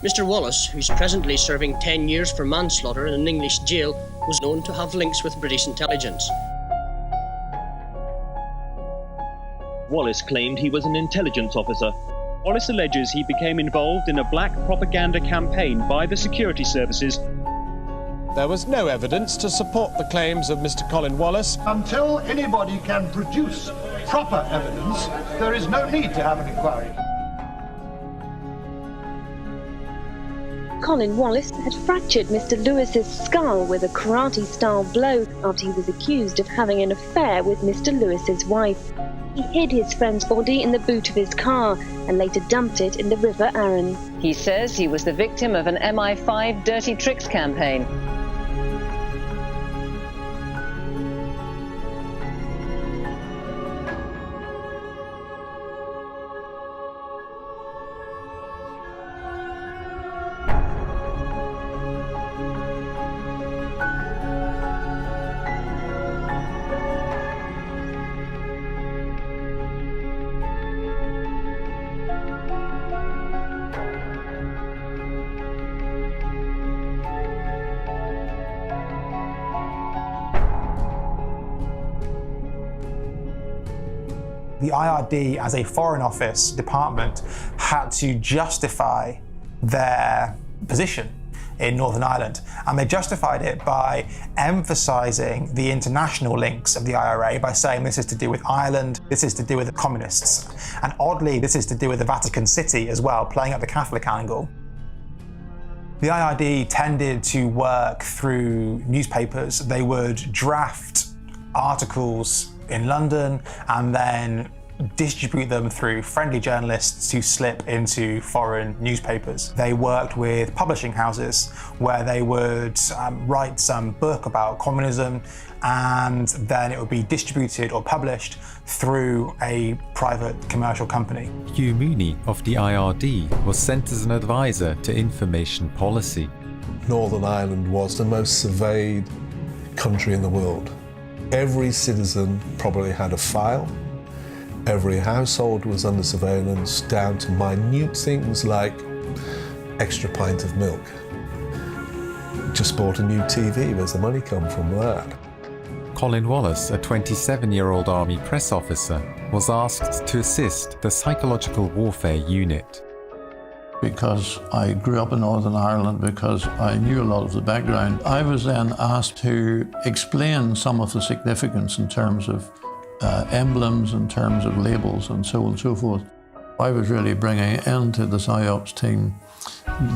Mr. Wallace, who's presently serving 10 years for manslaughter in an English jail, was known to have links with British intelligence. Wallace claimed he was an intelligence officer. Wallace alleges he became involved in a black propaganda campaign by the security services. There was no evidence to support the claims of Mr. Colin Wallace. Until anybody can produce proper evidence, there is no need to have an inquiry. Colin Wallace had fractured Mr. Lewis's skull with a karate-style blow after he was accused of having an affair with Mr. Lewis's wife. He hid his friend's body in the boot of his car and later dumped it in the River Arun. He says he was the victim of an MI5 dirty tricks campaign. The IRD, as a Foreign Office department, had to justify their position in Northern Ireland. And they justified it by emphasising the international links of the IRA by saying this is to do with Ireland, this is to do with the communists. And oddly, this is to do with the Vatican City as well, playing up the Catholic angle. The IRD tended to work through newspapers. They would draft articles in London and then distribute them through friendly journalists who slip into foreign newspapers. They worked with publishing houses where they would write some book about communism, and then it would be distributed or published through a private commercial company. Hugh Mooney of the IRD was sent as an advisor to information policy. Northern Ireland was the most surveyed country in the world. Every citizen probably had a file. Every household was under surveillance, down to minute things like extra pint of milk. Just bought a new TV, where's the money come from that? Colin Wallace, a 27-year-old Army press officer, was asked to assist the Psychological Warfare Unit. Because I grew up in Northern Ireland, because I knew a lot of the background, I was then asked to explain some of the significance in terms of emblems, in terms of labels, and so on and so forth. I was really bringing into the PSYOPs team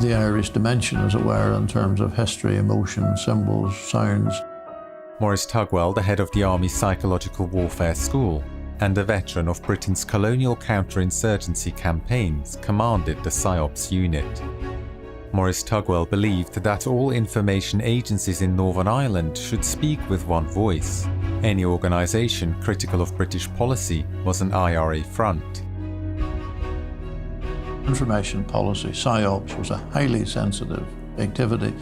the Irish dimension, as it were, in terms of history, emotion, symbols, sounds. Maurice Tugwell, the head of the Army Psychological Warfare School, and a veteran of Britain's colonial counterinsurgency campaigns, commanded the PSYOPs unit. Maurice Tugwell believed that all information agencies in Northern Ireland should speak with one voice. Any organisation critical of British policy was an IRA front. Information policy, PSYOPs, was a highly sensitive activity,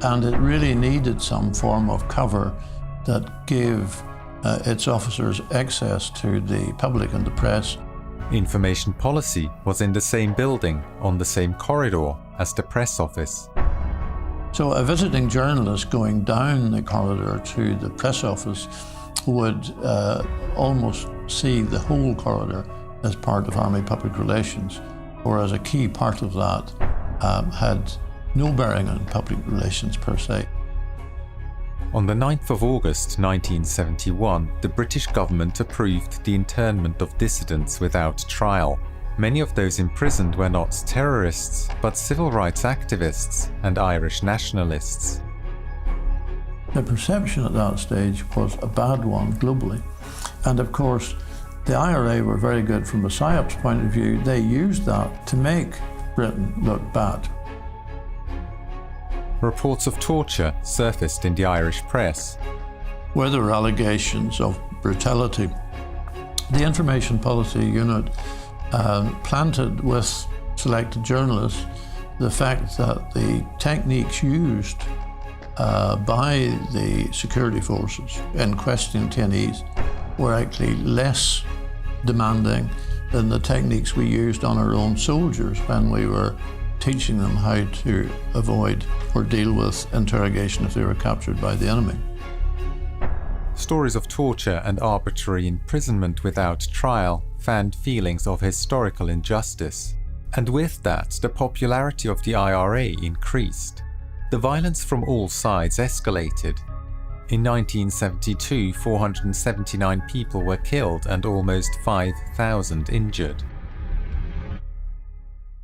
and it really needed some form of cover that gave its officers access to the public and the press. Information policy was in the same building, on the same corridor as the press office. So a visiting journalist going down the corridor to the press office would almost see the whole corridor as part of Army Public Relations, whereas a key part of that had no bearing on public relations per se. On the 9th of August 1971, the British government approved the internment of dissidents without trial. Many of those imprisoned were not terrorists, but civil rights activists and Irish nationalists. The perception at that stage was a bad one globally. And of course, the IRA were very good from a PSYOPs point of view. They used that to make Britain look bad. Reports of torture surfaced in the Irish press. Where there were allegations of brutality, the Information Policy Unit planted with selected journalists the fact that the techniques used by the security forces in questioning detainees were actually less demanding than the techniques we used on our own soldiers when we were teaching them how to avoid or deal with interrogation if they were captured by the enemy. Stories of torture and arbitrary imprisonment without trial fanned feelings of historical injustice, and with that, the popularity of the IRA increased. The violence from all sides escalated. In 1972, 479 people were killed and almost 5,000 injured.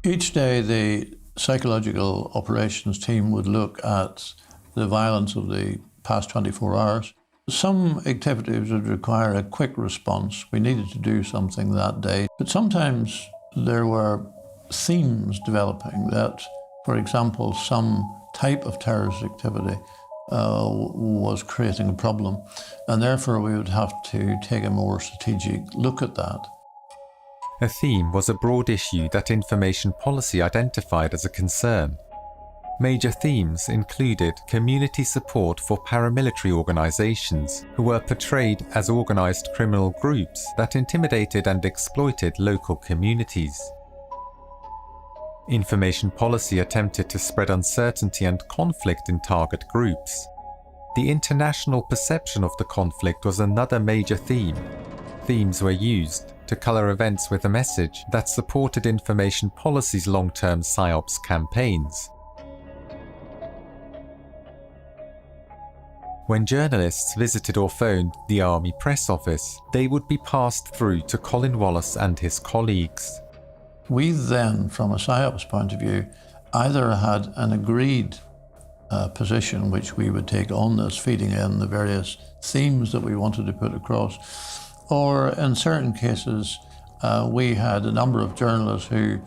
Each day, the psychological operations team would look at the violence of the past 24 hours. Some activities would require a quick response. We needed to do something that day. But sometimes there were themes developing that, for example, some type of terrorist activity was creating a problem, and therefore we would have to take a more strategic look at that. A theme was a broad issue that information policy identified as a concern. Major themes included community support for paramilitary organizations who were portrayed as organized criminal groups that intimidated and exploited local communities. Information policy attempted to spread uncertainty and conflict in target groups. The international perception of the conflict was another major theme. Themes were used to color events with a message that supported information policy's long-term PSYOPs campaigns. When journalists visited or phoned the Army press office, they would be passed through to Colin Wallace and his colleagues. We then, from a PSYOPs point of view, either had an agreed position which we would take on this, feeding in the various themes that we wanted to put across, or in certain cases, we had a number of journalists who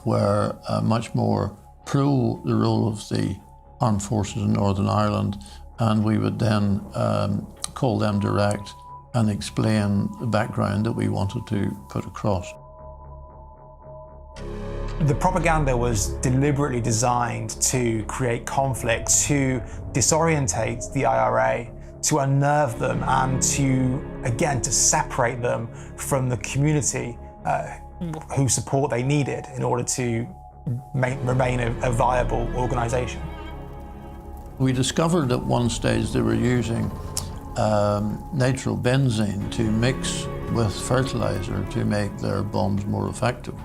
were much more pro the role of the armed forces in Northern Ireland, and we would then call them direct and explain the background that we wanted to put across. The propaganda was deliberately designed to create conflict, to disorientate the IRA, to unnerve them, and to separate them from the community whose support they needed in order to remain a viable organisation. We discovered at one stage they were using nitrobenzene to mix with fertilizer to make their bombs more effective.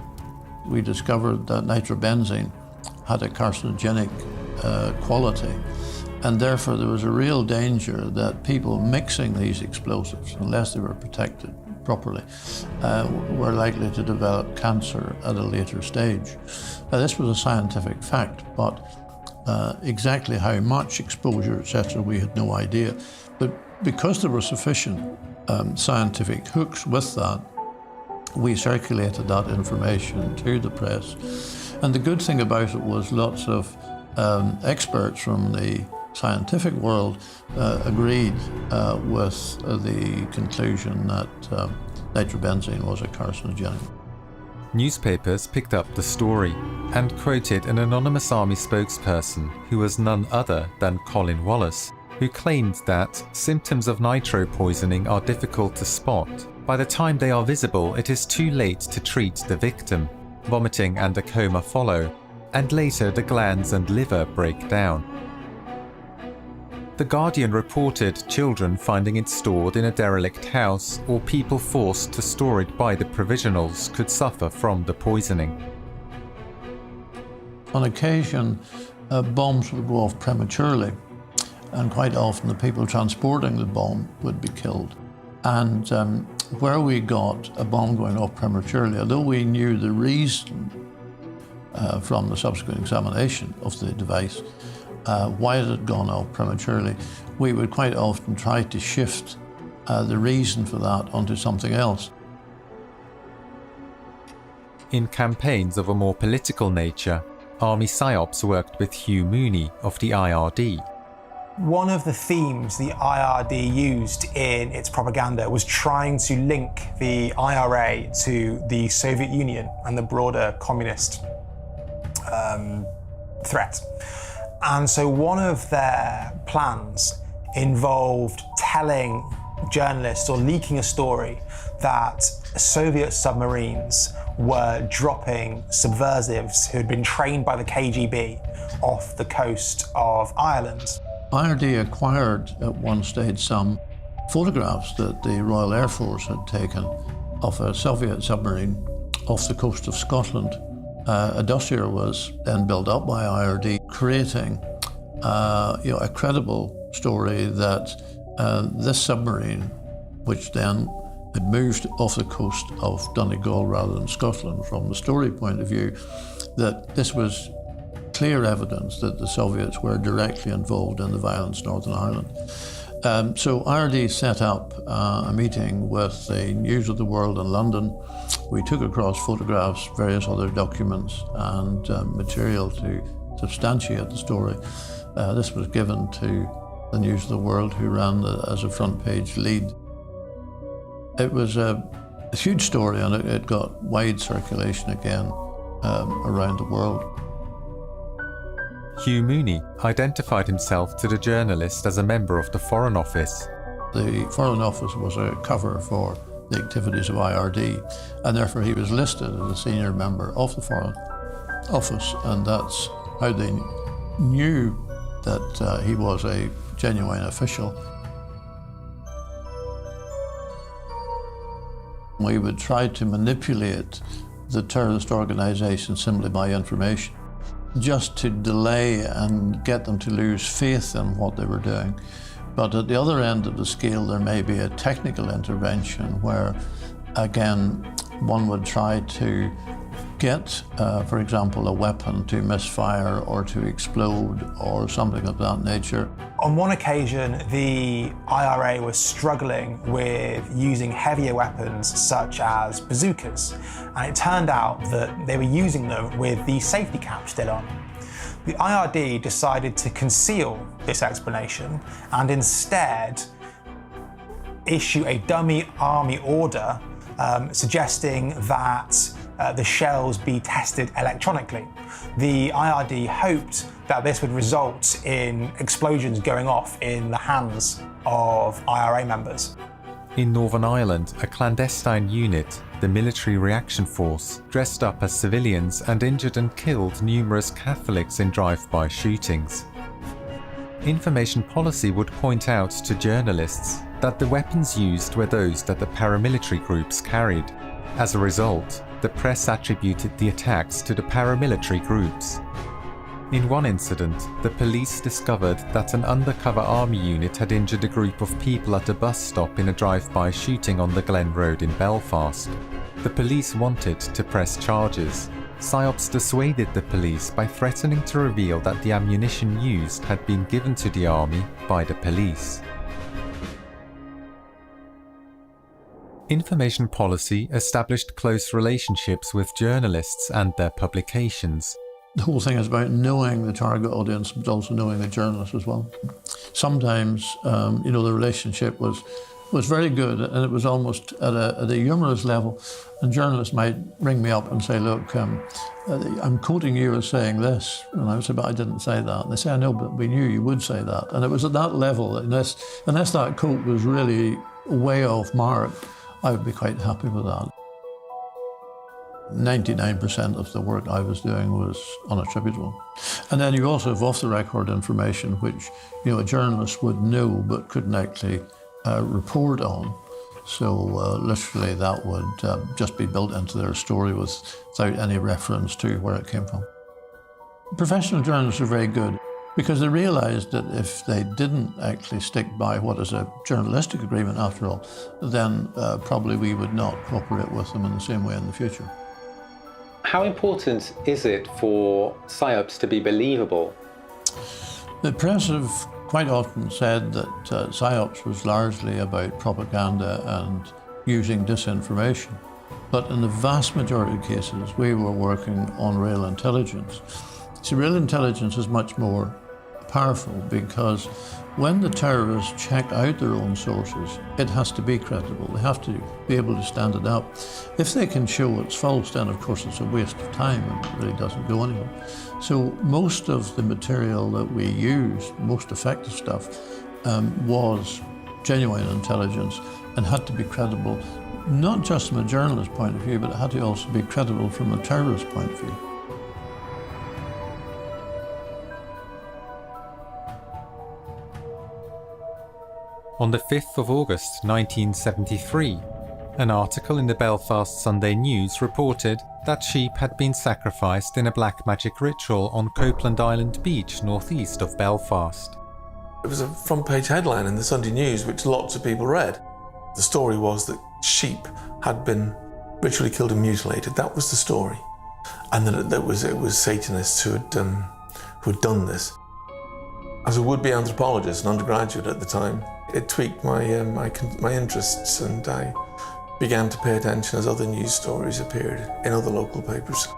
We discovered that nitrobenzene had a carcinogenic quality, and therefore there was a real danger that people mixing these explosives, unless they were protected properly, were likely to develop cancer at a later stage. This was a scientific fact, but exactly how much exposure, etc., we had no idea. But because there were sufficient scientific hooks with that, we circulated that information to the press. And the good thing about it was lots of experts from the scientific world agreed with the conclusion that nitrobenzene was a carcinogenic. Newspapers picked up the story and quoted an anonymous army spokesperson who was none other than Colin Wallace, who claimed that symptoms of nitro poisoning are difficult to spot. By the time they are visible, it is too late to treat the victim. Vomiting and a coma follow, and later the glands and liver break down. The Guardian reported children finding it stored in a derelict house or people forced to store it by the provisionals could suffer from the poisoning. On occasion, bombs would go off prematurely, and quite often the people transporting the bomb would be killed. And where we got a bomb going off prematurely, although we knew the reason from the subsequent examination of the device, why it had gone off prematurely, we would quite often try to shift the reason for that onto something else. In campaigns of a more political nature, Army PSYOPs worked with Hugh Mooney of the IRD. One of the themes the IRD used in its propaganda was trying to link the IRA to the Soviet Union and the broader communist threat. And so one of their plans involved telling journalists or leaking a story that Soviet submarines were dropping subversives who had been trained by the KGB off the coast of Ireland. IRD acquired at one stage some photographs that the Royal Air Force had taken of a Soviet submarine off the coast of Scotland. A dossier was then built up by IRD, creating a credible story that this submarine, which then had moved off the coast of Donegal rather than Scotland, from the story point of view, that this was clear evidence that the Soviets were directly involved in the violence in Northern Ireland. So IRD set up a meeting with the News of the World in London. We took across photographs, various other documents and material to substantiate the story. This was given to the News of the World, who ran as a front page lead. It was a huge story, and it got wide circulation again around the world. Hugh Mooney identified himself to the journalist as a member of the Foreign Office. The Foreign Office was a cover for the activities of IRD, and therefore he was listed as a senior member of the Foreign Office, and that's how they knew that he was a genuine official. We would try to manipulate the terrorist organisation simply by information, just to delay and get them to lose faith in what they were doing. But at the other end of the scale, there may be a technical intervention where, again, one would try to get, for example, a weapon to misfire or to explode or something of that nature. On one occasion, the IRA was struggling with using heavier weapons such as bazookas, and it turned out that they were using them with the safety cap still on. The IRD decided to conceal this explanation and instead issue a dummy army order suggesting that the shells be tested electronically. The IRD hoped that this would result in explosions going off in the hands of IRA members. In Northern Ireland, a clandestine unit, the Military Reaction Force, dressed up as civilians and injured and killed numerous Catholics in drive-by shootings. Information policy would point out to journalists that the weapons used were those that the paramilitary groups carried. As a result, the press attributed the attacks to the paramilitary groups. In one incident, the police discovered that an undercover army unit had injured a group of people at a bus stop in a drive-by shooting on the Glen Road in Belfast. The police wanted to press charges. PSYOPs dissuaded the police by threatening to reveal that the ammunition used had been given to the army by the police. Information policy established close relationships with journalists and their publications. The whole thing is about knowing the target audience, but also knowing the journalist as well. Sometimes, the relationship was very good, and it was almost at a humorous level. And journalists might ring me up and say, "Look, I'm quoting you as saying this," and I would say, "But I didn't say that." And they say, "I know, but we knew you would say that." And it was at that level, unless that quote was really way off mark, I would be quite happy with that. 99% of the work I was doing was unattributable. And then you also have off-the-record information which, a journalist would know but couldn't actually report on. So literally that would just be built into their story without any reference to where it came from. Professional journalists are very good because they realised that if they didn't actually stick by what is a journalistic agreement after all, then probably we would not cooperate with them in the same way in the future. How important is it for PSYOPs to be believable? The press have quite often said that PSYOPs was largely about propaganda and using disinformation. But in the vast majority of cases, we were working on real intelligence. See, real intelligence is much more powerful because when the terrorists check out their own sources, it has to be credible. They have to be able to stand it up. If they can show it's false, then of course it's a waste of time and it really doesn't go anywhere. So most of the material that we used, most effective stuff, was genuine intelligence and had to be credible not just from a journalist point of view, but it had to also be credible from a terrorist point of view. On the 5th of August 1973, an article in the Belfast Sunday News reported that sheep had been sacrificed in a black magic ritual on Copeland Island Beach, northeast of Belfast. It was a front page headline in the Sunday News which lots of people read. The story was that sheep had been ritually killed and mutilated. That was the story. And that it was Satanists who had done this. As a would-be anthropologist and undergraduate at the time, it tweaked my interests, and I began to pay attention as other news stories appeared in other local papers.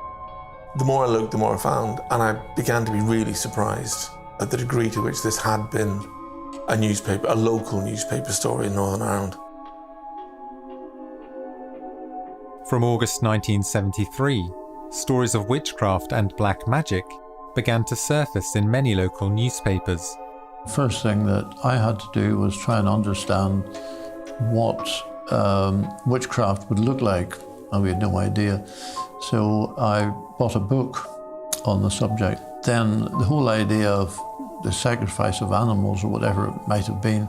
The more I looked, the more I found, and I began to be really surprised at the degree to which this had been a local newspaper story in Northern Ireland. From August 1973, stories of witchcraft and black magic began to surface in many local newspapers. First thing that I had to do was try and understand what witchcraft would look like, and we had no idea. So I bought a book on the subject. Then the whole idea of the sacrifice of animals or whatever it might have been,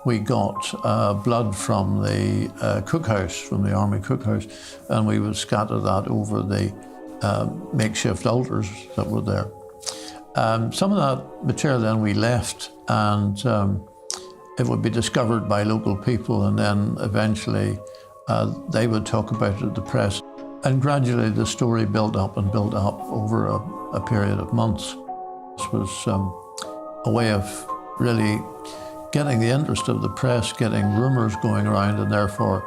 we got blood from the cookhouse, from the army cookhouse, and we would scatter that over the makeshift altars that were there. Some of that material then we left, and it would be discovered by local people, and then eventually they would talk about it at the press. And gradually the story built up and built up over a period of months. This was a way of really getting the interest of the press, getting rumours going around, and therefore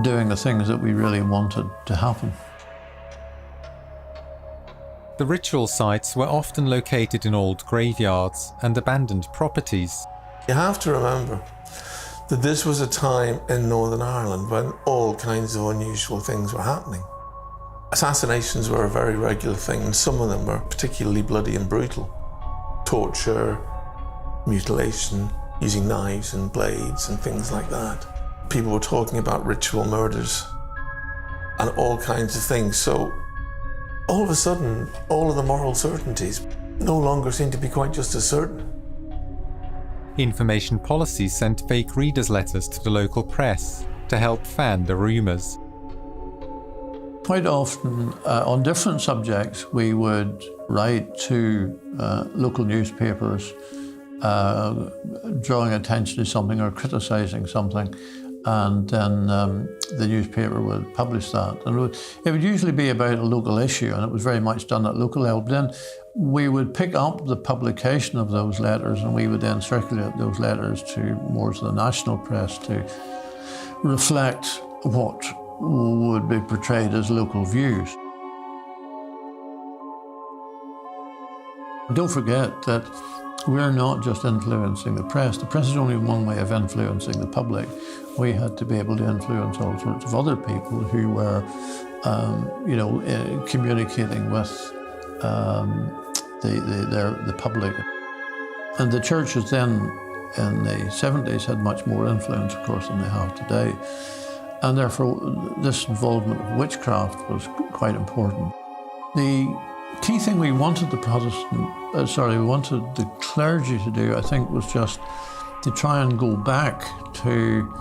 doing the things that we really wanted to happen. The ritual sites were often located in old graveyards and abandoned properties. You have to remember that this was a time in Northern Ireland when all kinds of unusual things were happening. Assassinations were a very regular thing, and some of them were particularly bloody and brutal. Torture, mutilation, using knives and blades and things like that. People were talking about ritual murders and all kinds of things. So all of a sudden, all of the moral certainties no longer seem to be quite just as certain. Information policy sent fake readers' letters to the local press to help fan the rumours. Quite often, on different subjects, we would write to local newspapers drawing attention to something or criticising something, and then the newspaper would publish that. And it would usually be about a local issue, and it was very much done at local level. But then we would pick up the publication of those letters, and we would then circulate those letters more to the national press to reflect what would be portrayed as local views. Don't forget that we're not just influencing the press. The press is only one way of influencing the public. We had to be able to influence all sorts of other people who were, communicating with the public. And the churches then, in the 70s, had much more influence, of course, than they have today. And therefore, this involvement of witchcraft was quite important. The key thing we wanted the clergy to do, I think, was just to try and go back to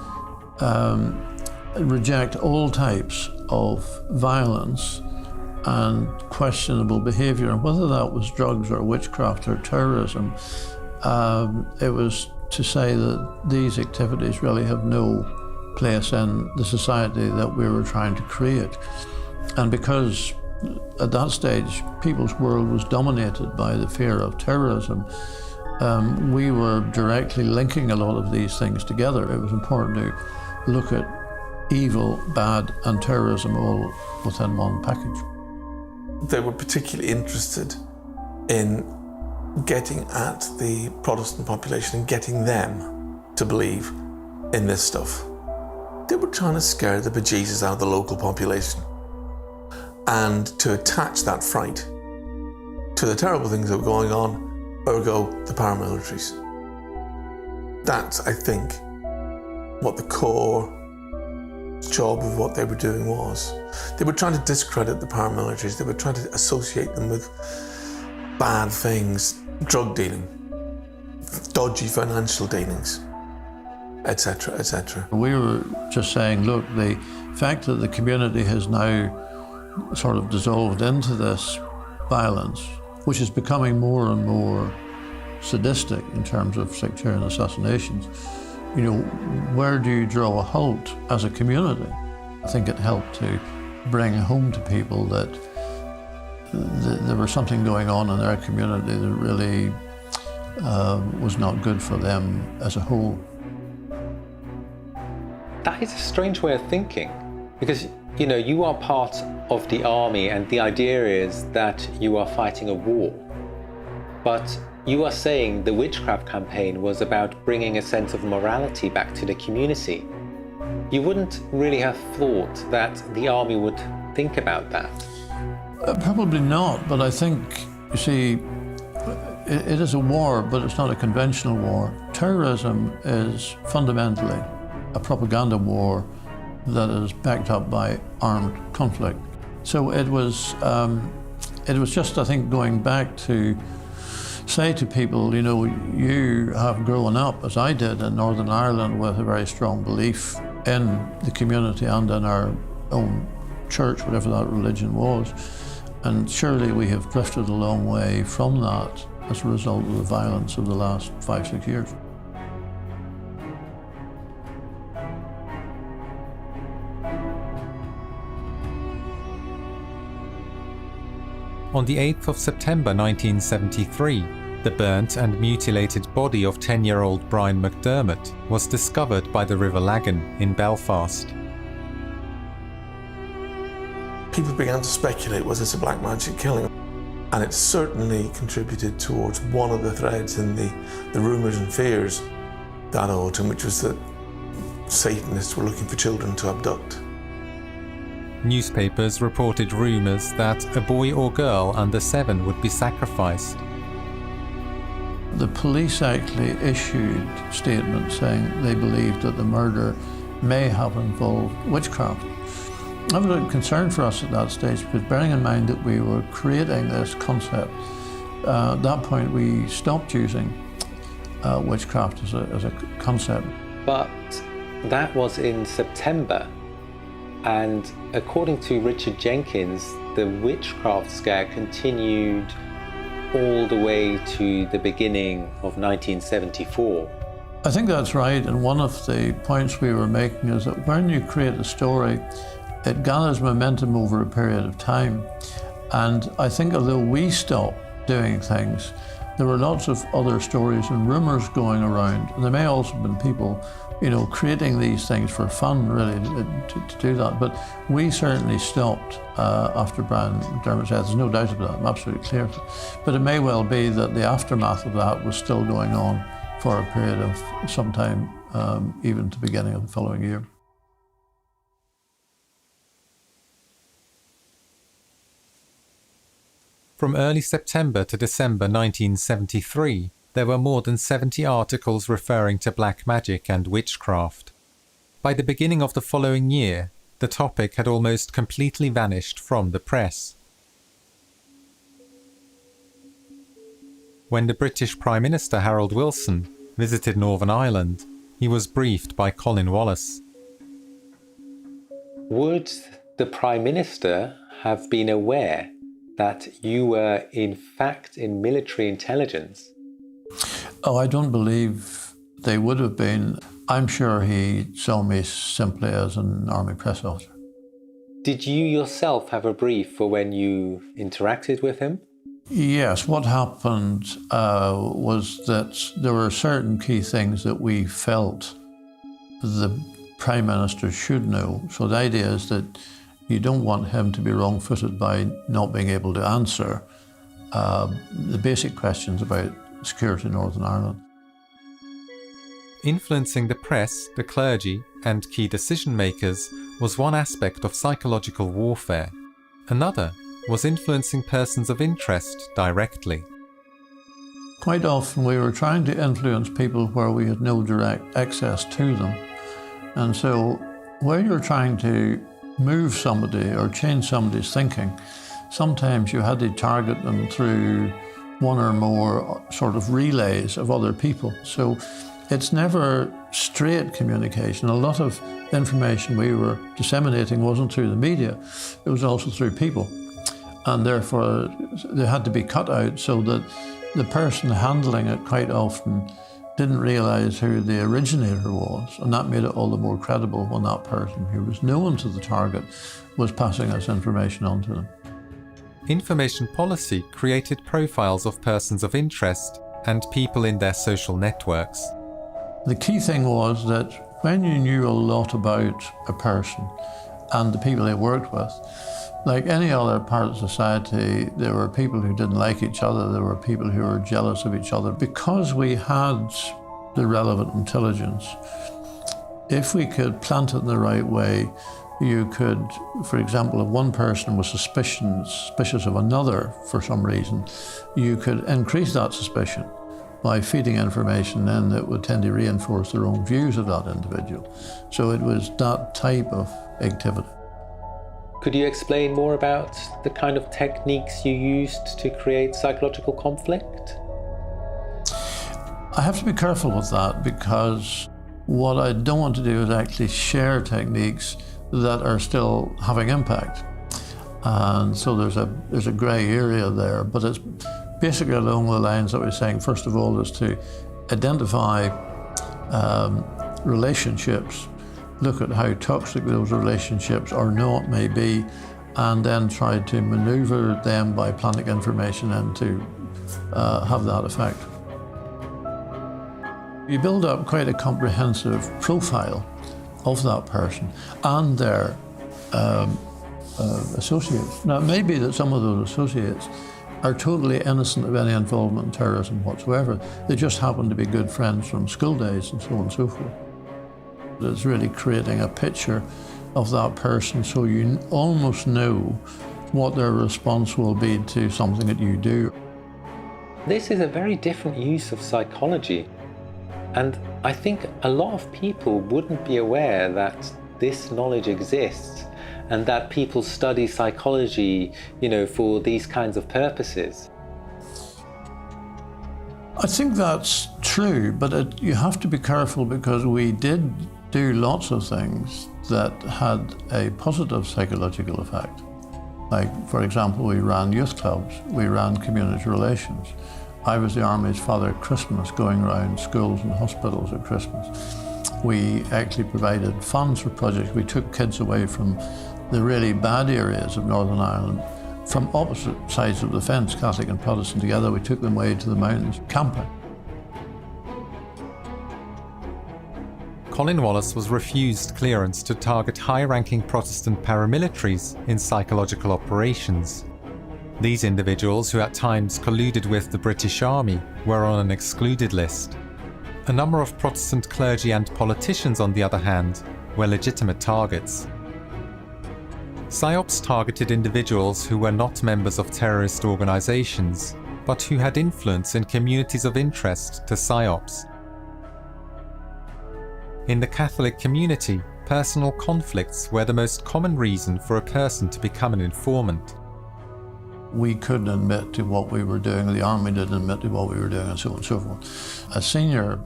reject all types of violence and questionable behaviour, and whether that was drugs or witchcraft or terrorism. It was to say that these activities really have no place in the society that we were trying to create. And because at that stage people's world was dominated by the fear of terrorism, we were directly linking a lot of these things together. It was important to look at evil, bad and terrorism all within one package. They were particularly interested in getting at the Protestant population and getting them to believe in this stuff. They were trying to scare the bejesus out of the local population and to attach that fright to the terrible things that were going on, ergo the paramilitaries. That's, I think, what the core job of what they were doing was. They were trying to discredit the paramilitaries. They were trying to associate them with bad things, drug dealing, dodgy financial dealings, etc., etc. We were just saying, look, the fact that the community has now sort of dissolved into this violence, which is becoming more and more sadistic in terms of sectarian assassinations, you know, where do you draw a halt as a community? I think it helped to bring home to people that there was something going on in their community that really was not good for them as a whole. That is a strange way of thinking, because, you know, you are part of the army and the idea is that you are fighting a war. But you are saying the witchcraft campaign was about bringing a sense of morality back to the community. You wouldn't really have thought that the army would think about that. Probably not, but I think, you see, it is a war, but it's not a conventional war. Terrorism is fundamentally a propaganda war that is backed up by armed conflict. So it was just, I think, going back to say to people, you know, you have grown up, as I did in Northern Ireland, with a very strong belief in the community and in our own church, whatever that religion was. And surely we have drifted a long way from that as a result of the violence of the last 5-6 years. On the 8th of September 1973, the burnt and mutilated body of 10-year-old Brian McDermott was discovered by the River Lagan in Belfast. People began to speculate, was this a black magic killing? And it certainly contributed towards one of the threads in the rumours and fears that autumn, which was that Satanists were looking for children to abduct. Newspapers reported rumours that a boy or girl under 7 would be sacrificed. The police actually issued statements saying they believed that the murder may have involved witchcraft. That was a concern for us at that stage, because bearing in mind that we were creating this concept, at that point we stopped using witchcraft as a concept. But that was in September. And according to Richard Jenkins, the witchcraft scare continued all the way to the beginning of 1974. I think that's right, and one of the points we were making is that when you create a story, it gathers momentum over a period of time. And I think although we stopped doing things, there were lots of other stories and rumours going around. And there may also have been people, you know, creating these things for fun, really, to do that. But we certainly stopped after Brian McDermott's death. There's no doubt about that, I'm absolutely clear. But it may well be that the aftermath of that was still going on for a period of some time, even to the beginning of the following year. From early September to December 1973, there were more than 70 articles referring to black magic and witchcraft. By the beginning of the following year, the topic had almost completely vanished from the press. When the British Prime Minister Harold Wilson visited Northern Ireland, he was briefed by Colin Wallace. Would the Prime Minister have been aware that you were in fact in military intelligence? Oh, I don't believe they would have been. I'm sure he saw me simply as an army press officer. Did you yourself have a brief for when you interacted with him? Yes, what happened was that there were certain key things that we felt the Prime Minister should know. So the idea is that you don't want him to be wrong-footed by not being able to answer the basic questions about security in Northern Ireland. Influencing the press, the clergy, and key decision-makers was one aspect of psychological warfare. Another was influencing persons of interest directly. Quite often we were trying to influence people where we had no direct access to them. And so Where you're trying to move somebody or change somebody's thinking, sometimes you had to target them through one or more sort of relays of other people. So it's never straight communication. A lot of information we were disseminating wasn't through the media, it was also through people. And therefore they had to be cut out so that the person handling it quite often didn't realise who the originator was, and that made it all the more credible when that person who was known to the target was passing this information on to them. Information policy created profiles of persons of interest and people in their social networks. The key thing was that when you knew a lot about a person and the people they worked with, like any other part of society, there were people who didn't like each other, there were people who were jealous of each other. Because we had the relevant intelligence, if we could plant it in the right way, you could, for example, if one person was suspicious of another for some reason, you could increase that suspicion by feeding information in that would tend to reinforce their own views of that individual. So it was that type of activity. Could you explain more about the kind of techniques you used to create psychological conflict? I have to be careful with that, because what I don't want to do is actually share techniques that are still having impact. And so there's a grey area there, but it's basically along the lines that we're saying. First of all, is to identify relationships, look at how toxic those relationships or not may be, and then try to maneuver them by planting information in to have that effect. You build up quite a comprehensive profile of that person and their associates. Now, it may be that some of those associates are totally innocent of any involvement in terrorism whatsoever. They just happen to be good friends from school days and so on and so forth. It's really creating a picture of that person so you almost know what their response will be to something that you do. This is a very different use of psychology. And I think a lot of people wouldn't be aware that this knowledge exists and that people study psychology, for these kinds of purposes. I think that's true, but you have to be careful, because we did do lots of things that had a positive psychological effect. Like, for example, we ran youth clubs, we ran community relations. I was the Army's Father at Christmas, going around schools and hospitals at Christmas. We actually provided funds for projects. We took kids away from the really bad areas of Northern Ireland, from opposite sides of the fence, Catholic and Protestant together. We took them away to the mountains, camping. Colin Wallace was refused clearance to target high-ranking Protestant paramilitaries in psychological operations. These individuals, who at times colluded with the British Army, were on an excluded list. A number of Protestant clergy and politicians, on the other hand, were legitimate targets. PSYOPs targeted individuals who were not members of terrorist organisations, but who had influence in communities of interest to PSYOPs. In the Catholic community, personal conflicts were the most common reason for a person to become an informant. We couldn't admit to what we were doing, the Army didn't admit to what we were doing, and so on and so forth. A senior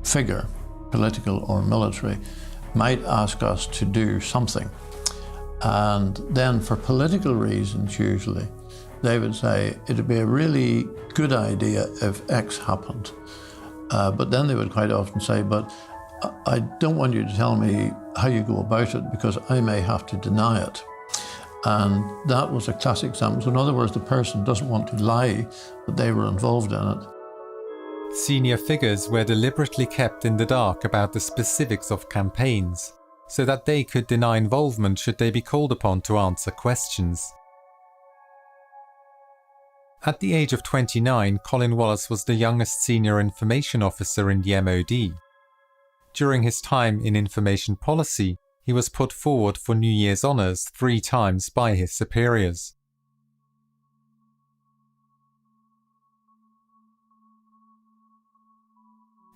figure, political or military, might ask us to do something. And then for political reasons, usually, they would say, it'd be a really good idea if X happened. But then they would quite often say, but I don't want you to tell me how you go about it, because I may have to deny it. And that was a classic example. So in other words, the person doesn't want to lie that they were involved in it. Senior figures were deliberately kept in the dark about the specifics of campaigns, so that they could deny involvement should they be called upon to answer questions. At the age of 29, Colin Wallace was the youngest senior information officer in the MOD. During his time in information policy, he was put forward for New Year's honours 3 times by his superiors.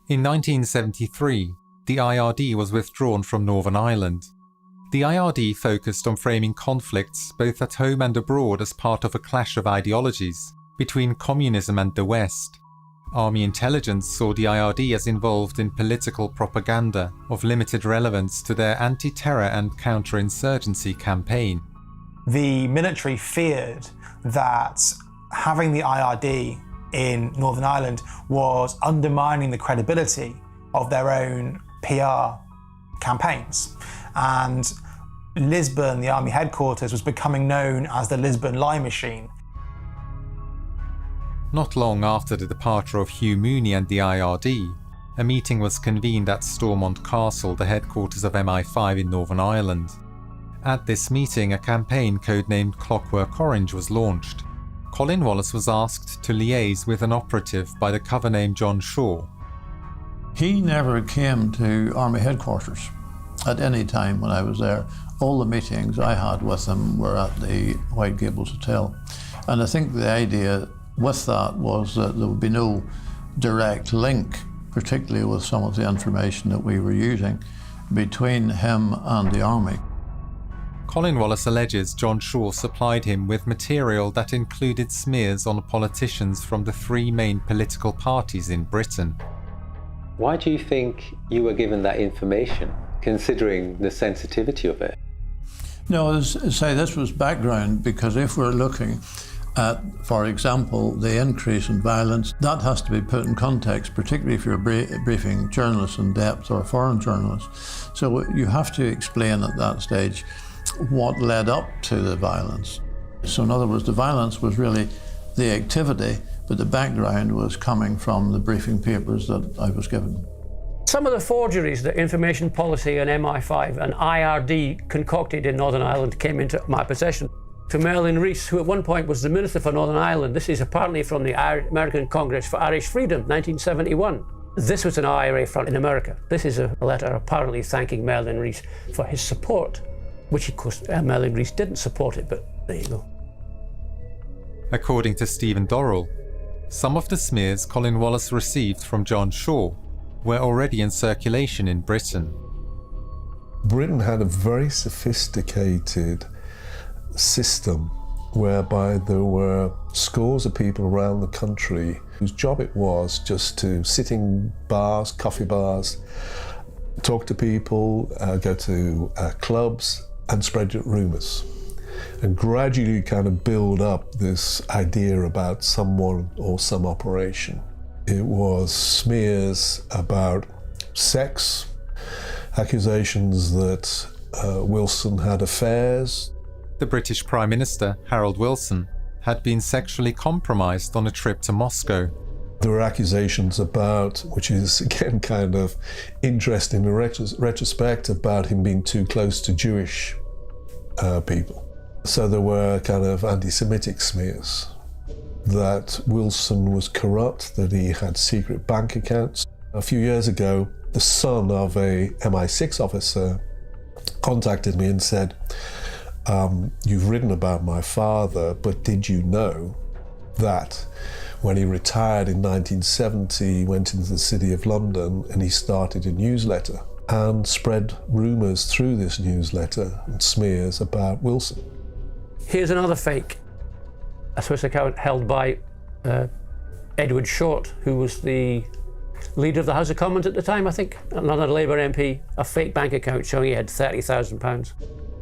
In 1973, the IRD was withdrawn from Northern Ireland, The IRD focused on framing conflicts both at home and abroad as part of a clash of ideologies between communism and the West. Army intelligence saw the IRD as involved in political propaganda of limited relevance to their anti-terror and counterinsurgency campaign. The military feared that having the IRD in Northern Ireland was undermining the credibility of their own PR campaigns. And Lisbon, the army headquarters, was becoming known as the Lisbon lie machine. Not long after the departure of Hugh Mooney and the IRD, a meeting was convened at Stormont Castle, the headquarters of MI5 in Northern Ireland. At this meeting, a campaign codenamed Clockwork Orange was launched. Colin Wallace was asked to liaise with an operative by the cover name John Shaw. He never came to Army headquarters at any time when I was there. All the meetings I had with him were at the White Gables Hotel. And I think the idea with that was that there would be no direct link, particularly with some of the information that we were using, between him and the Army. Colin Wallace alleges John Shaw supplied him with material that included smears on politicians from the three main political parties in Britain. Why do you think you were given that information, considering the sensitivity of it? No, say this was background, because if we're looking at, for example, the increase in violence, that has to be put in context, particularly if you're briefing journalists in depth or foreign journalists. So you have to explain at that stage what led up to the violence. So in other words, the violence was really the activity, but the background was coming from the briefing papers that I was given. Some of the forgeries that Information Policy and MI5 and IRD concocted in Northern Ireland came into my possession. To Merlin Rees, who at one point was the Minister for Northern Ireland. This is apparently from the American Congress for Irish Freedom, 1971. This was an IRA front in America. This is a letter apparently thanking Merlin Rees for his support, which of course Merlin Rees didn't support it, but there you go. According to Stephen Dorrell, some of the smears Colin Wallace received from John Shaw were already in circulation in Britain. Britain had a very sophisticated system whereby there were scores of people around the country whose job it was just to sit in bars, coffee bars, talk to people, go to clubs and spread rumours, and gradually kind of build up this idea about someone or some operation. It was smears about sex, accusations that Wilson had affairs. The British Prime Minister, Harold Wilson, had been sexually compromised on a trip to Moscow. There were accusations about, which is again kind of interesting in retrospect, about him being too close to Jewish people. So there were kind of anti-Semitic smears that Wilson was corrupt, that he had secret bank accounts. A few years ago, the son of a MI6 officer contacted me and said, you've written about my father, but did you know that when he retired in 1970, he went into the City of London and he started a newsletter and spread rumours through this newsletter and smears about Wilson. Here's another fake, a Swiss account held by Edward Short, who was the leader of the House of Commons at the time, I think, another Labour MP, a fake bank account showing he had £30,000.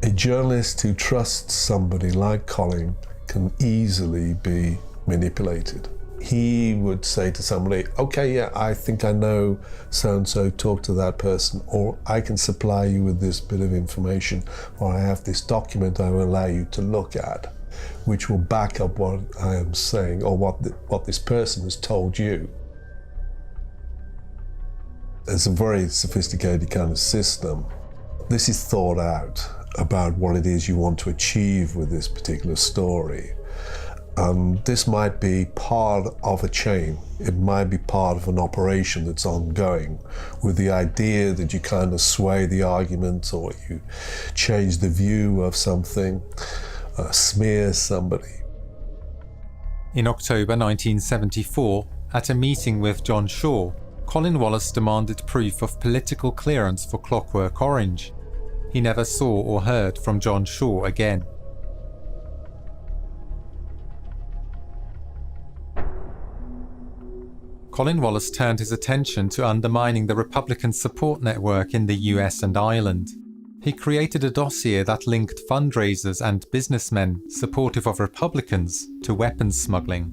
A journalist who trusts somebody like Colin can easily be manipulated. He would say to somebody, okay, yeah, I think I know so-and-so, talk to that person, or I can supply you with this bit of information, or I have this document I will allow you to look at, which will back up what I am saying, or what this person has told you. It's a very sophisticated kind of system. This is thought out about what it is you want to achieve with this particular story. This might be part of a chain. It might be part of an operation that's ongoing, with the idea that you kind of sway the argument, or you change the view of something, smear somebody. In October 1974, at a meeting with John Shaw, Colin Wallace demanded proof of political clearance for Clockwork Orange. He never saw or heard from John Shaw again. Colin Wallace turned his attention to undermining the Republican support network in the US and Ireland. He created a dossier that linked fundraisers and businessmen supportive of Republicans to weapons smuggling.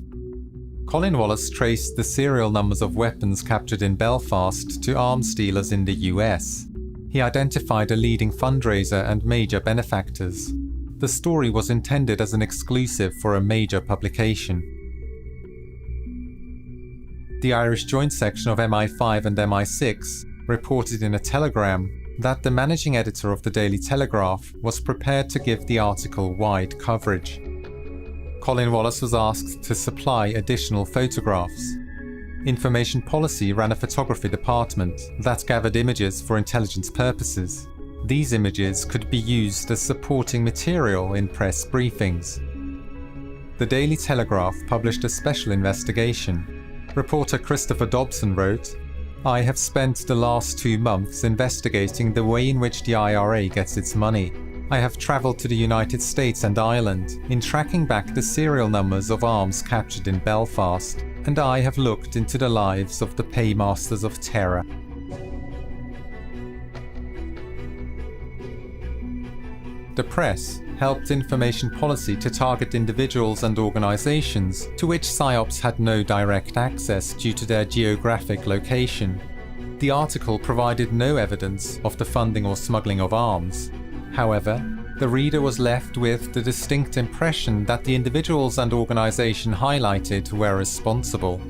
Colin Wallace traced the serial numbers of weapons captured in Belfast to arms dealers in the US. He identified a leading fundraiser and major benefactors. The story was intended as an exclusive for a major publication. The Irish Joint Section of MI5 and MI6 reported in a telegram that the managing editor of the Daily Telegraph was prepared to give the article wide coverage. Colin Wallace was asked to supply additional photographs. Information Policy ran a photography department that gathered images for intelligence purposes. These images could be used as supporting material in press briefings. The Daily Telegraph published a special investigation. Reporter Christopher Dobson wrote, "I have spent the last 2 months investigating the way in which the IRA gets its money. I have travelled to the United States and Ireland in tracking back the serial numbers of arms captured in Belfast, and I have looked into the lives of the paymasters of terror." The press helped Information Policy to target individuals and organisations to which PSYOPs had no direct access due to their geographic location. The article provided no evidence of the funding or smuggling of arms. However, the reader was left with the distinct impression that the individuals and organisation highlighted were responsible.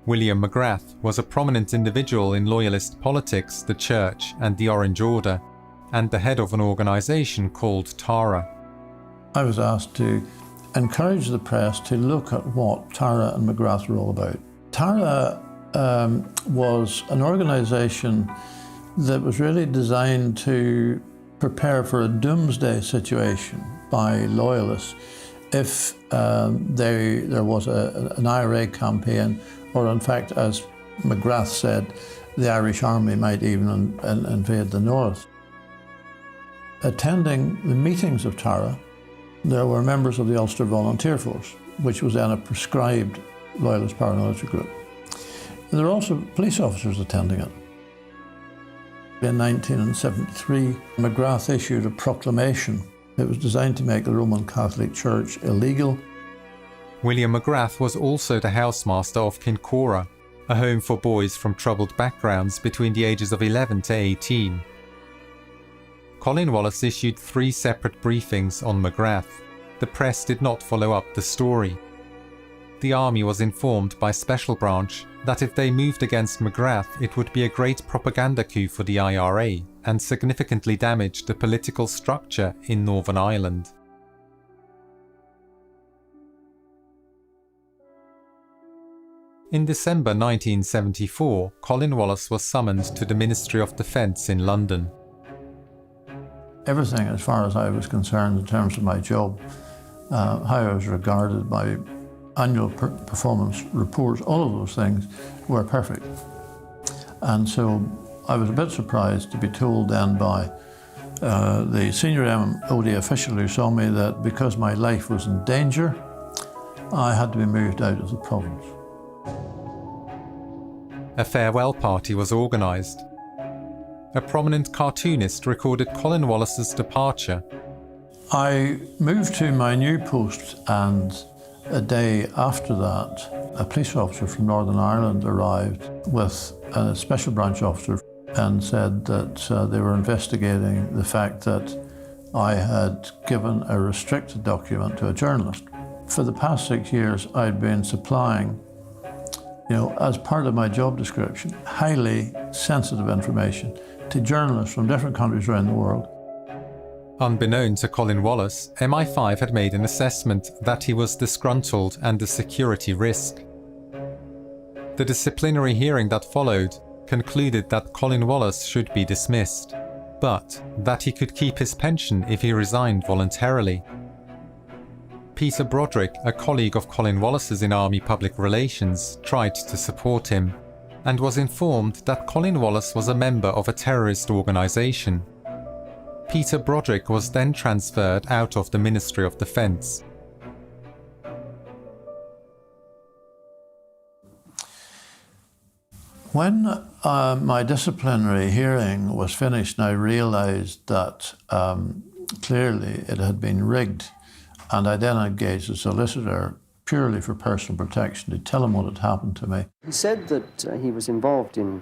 William McGrath was a prominent individual in Loyalist politics, the Church and the Orange Order, and the head of an organisation called Tara. I was asked to encourage the press to look at what Tara and McGrath were all about. Tara was an organisation that was really designed to prepare for a doomsday situation by Loyalists if there was an IRA campaign, or in fact, as McGrath said, the Irish Army might even invade the north. Attending the meetings of Tara, there were members of the Ulster Volunteer Force, which was then a prescribed Loyalist paramilitary group. And there were also police officers attending it. In 1973, McGrath issued a proclamation. It was designed to make the Roman Catholic Church illegal. William McGrath was also the housemaster of Kincora, a home for boys from troubled backgrounds between the ages of 11 to 18. Colin Wallace issued 3 separate briefings on McGrath. The press did not follow up the story. The army was informed by Special Branch that if they moved against McGrath, it would be a great propaganda coup for the IRA and significantly damage the political structure in Northern Ireland. In December 1974, Colin Wallace was summoned to the Ministry of Defence in London. Everything, as far as I was concerned, in terms of my job, how I was regarded, my annual performance reports, all of those things were perfect. And so I was a bit surprised to be told then by the senior MOD official who saw me that because my life was in danger, I had to be moved out of the province. A farewell party was organised. A prominent cartoonist recorded Colin Wallace's departure. I moved to my new post, and a day after that, a police officer from Northern Ireland arrived with a special branch officer and said that they were investigating the fact that I had given a restricted document to a journalist. For the past 6 years, I'd been supplying, as part of my job description, highly sensitive information to journalists from different countries around the world. Unbeknown to Colin Wallace, MI5 had made an assessment that he was disgruntled and a security risk. The disciplinary hearing that followed concluded that Colin Wallace should be dismissed, but that he could keep his pension if he resigned voluntarily. Peter Broderick, a colleague of Colin Wallace's in Army Public Relations, tried to support him, and was informed that Colin Wallace was a member of a terrorist organisation. Peter Broderick was then transferred out of the Ministry of Defence. When my disciplinary hearing was finished, I realised that clearly it had been rigged, and I then engaged a solicitor purely for personal protection to tell him what had happened to me. He said that he was involved in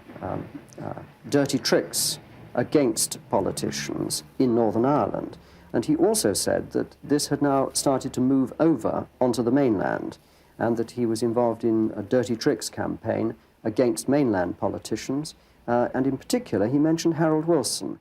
dirty tricks against politicians in Northern Ireland, and he also said that this had now started to move over onto the mainland, and that he was involved in a dirty tricks campaign against mainland politicians, and in particular he mentioned Harold Wilson.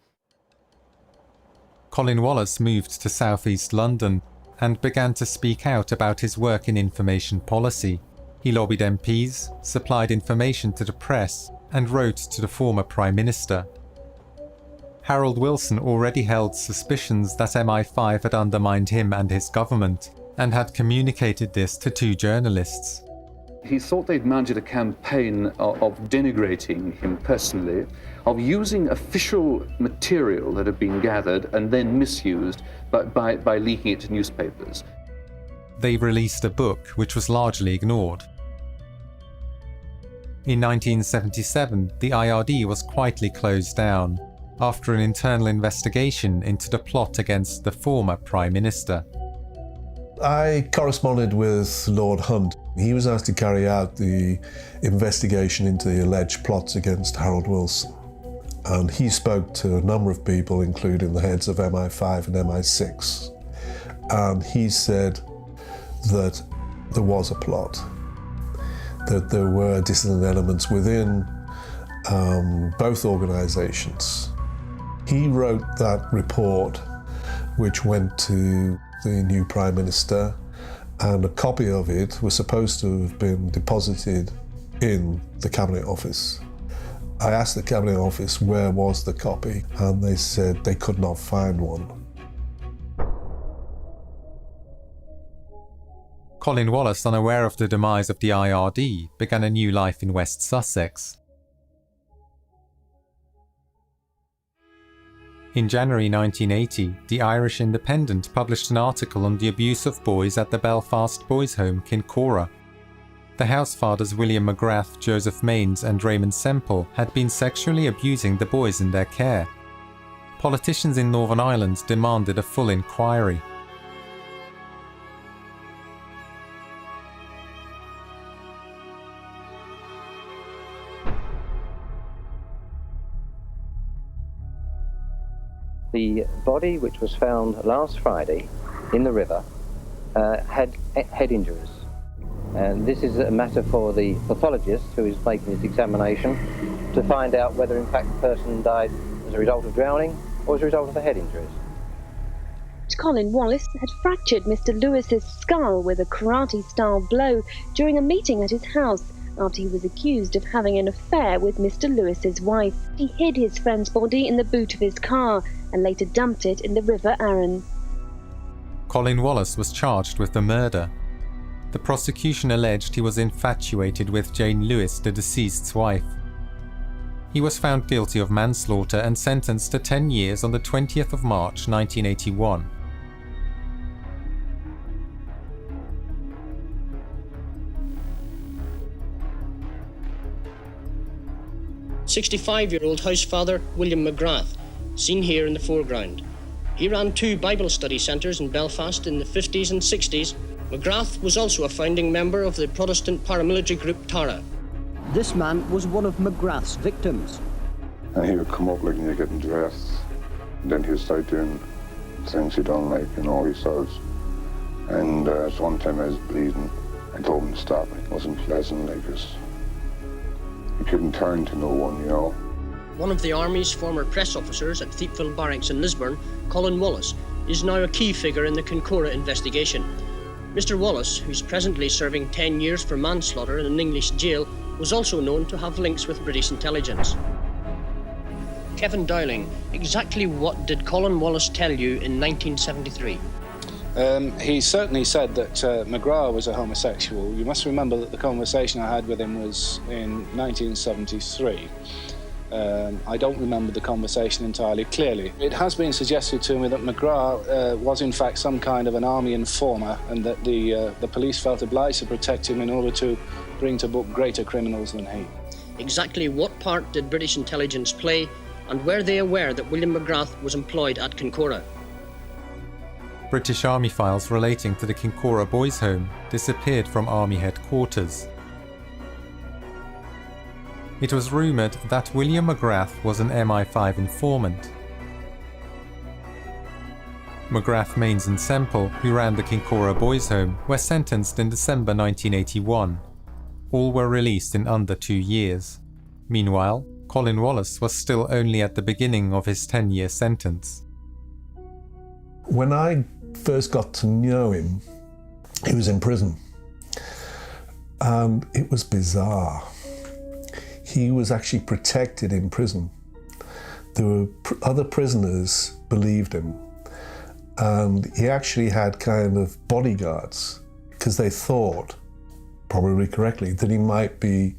Colin Wallace moved to southeast London and began to speak out about his work in information policy. He lobbied MPs, supplied information to the press, and wrote to the former Prime Minister. Harold Wilson already held suspicions that MI5 had undermined him and his government, and had communicated this to 2 journalists. He thought they'd mounted a campaign of denigrating him personally, of using official material that had been gathered and then misused by leaking it to newspapers. They released a book which was largely ignored. In 1977, the IRD was quietly closed down after an internal investigation into the plot against the former Prime Minister. I corresponded with Lord Hunt. He was asked to carry out the investigation into the alleged plots against Harold Wilson. And he spoke to a number of people, including the heads of MI5 and MI6. And he said that there was a plot, that there were dissident elements within both organisations. He wrote that report, which went to the new Prime Minister, and a copy of it was supposed to have been deposited in the Cabinet Office. I asked the Cabinet Office where was the copy, and they said they could not find one. Colin Wallace, unaware of the demise of the IRD, began a new life in West Sussex. In January 1980, the Irish Independent published an article on the abuse of boys at the Belfast boys' home Kincora. The housefathers William McGrath, Joseph Mains and Raymond Semple had been sexually abusing the boys in their care. Politicians in Northern Ireland demanded a full inquiry. The body, which was found last Friday in the river, had head injuries. And this is a matter for the pathologist who is making his examination to find out whether in fact the person died as a result of drowning or as a result of the head injuries. Colin Wallace had fractured Mr. Lewis's skull with a karate-style blow during a meeting at his house after he was accused of having an affair with Mr. Lewis's wife. He hid his friend's body in the boot of his car and later dumped it in the River Arun. Colin Wallace was charged with the murder. The prosecution alleged he was infatuated with Jane Lewis, the deceased's wife. He was found guilty of manslaughter and sentenced to 10 years on the 20th of March 1981. "65-year-old housefather William McGrath, seen here in the foreground. He ran 2 Bible study centres in Belfast in the 50s and 60s. McGrath was also a founding member of the Protestant paramilitary group Tara. This man was one of McGrath's victims. And he would come up like naked and dressed, and then he would start doing things he done, like, you know, he says. And so one time I was bleeding, I told him to stop. It wasn't pleasant, like this. He couldn't turn to no one, you know. One of the Army's former press officers at Thiepval Barracks in Lisburn, Colin Wallace, is now a key figure in the Kincora investigation. Mr. Wallace, who's presently serving 10 years for manslaughter in an English jail, was also known to have links with British intelligence. Kevin Dowling, exactly what did Colin Wallace tell you in 1973? He certainly said that McGrath was a homosexual. You must remember that the conversation I had with him was in 1973. I don't remember the conversation entirely clearly. It has been suggested to me that McGrath was in fact some kind of an army informer, and that the police felt obliged to protect him in order to bring to book greater criminals than he. Exactly what part did British intelligence play, and were they aware that William McGrath was employed at Kincora? British Army files relating to the Kincora Boys' Home disappeared from Army headquarters. It was rumoured that William McGrath was an MI5 informant. McGrath, Mains and Semple, who ran the Kincora Boys' Home, were sentenced in December 1981. All were released in under 2 years. Meanwhile, Colin Wallace was still only at the beginning of his 10-year sentence. When I first got to know him, he was in prison. And it was bizarre. He was actually protected in prison. There were other prisoners believed him. And he actually had kind of bodyguards, because they thought, probably correctly, that he might be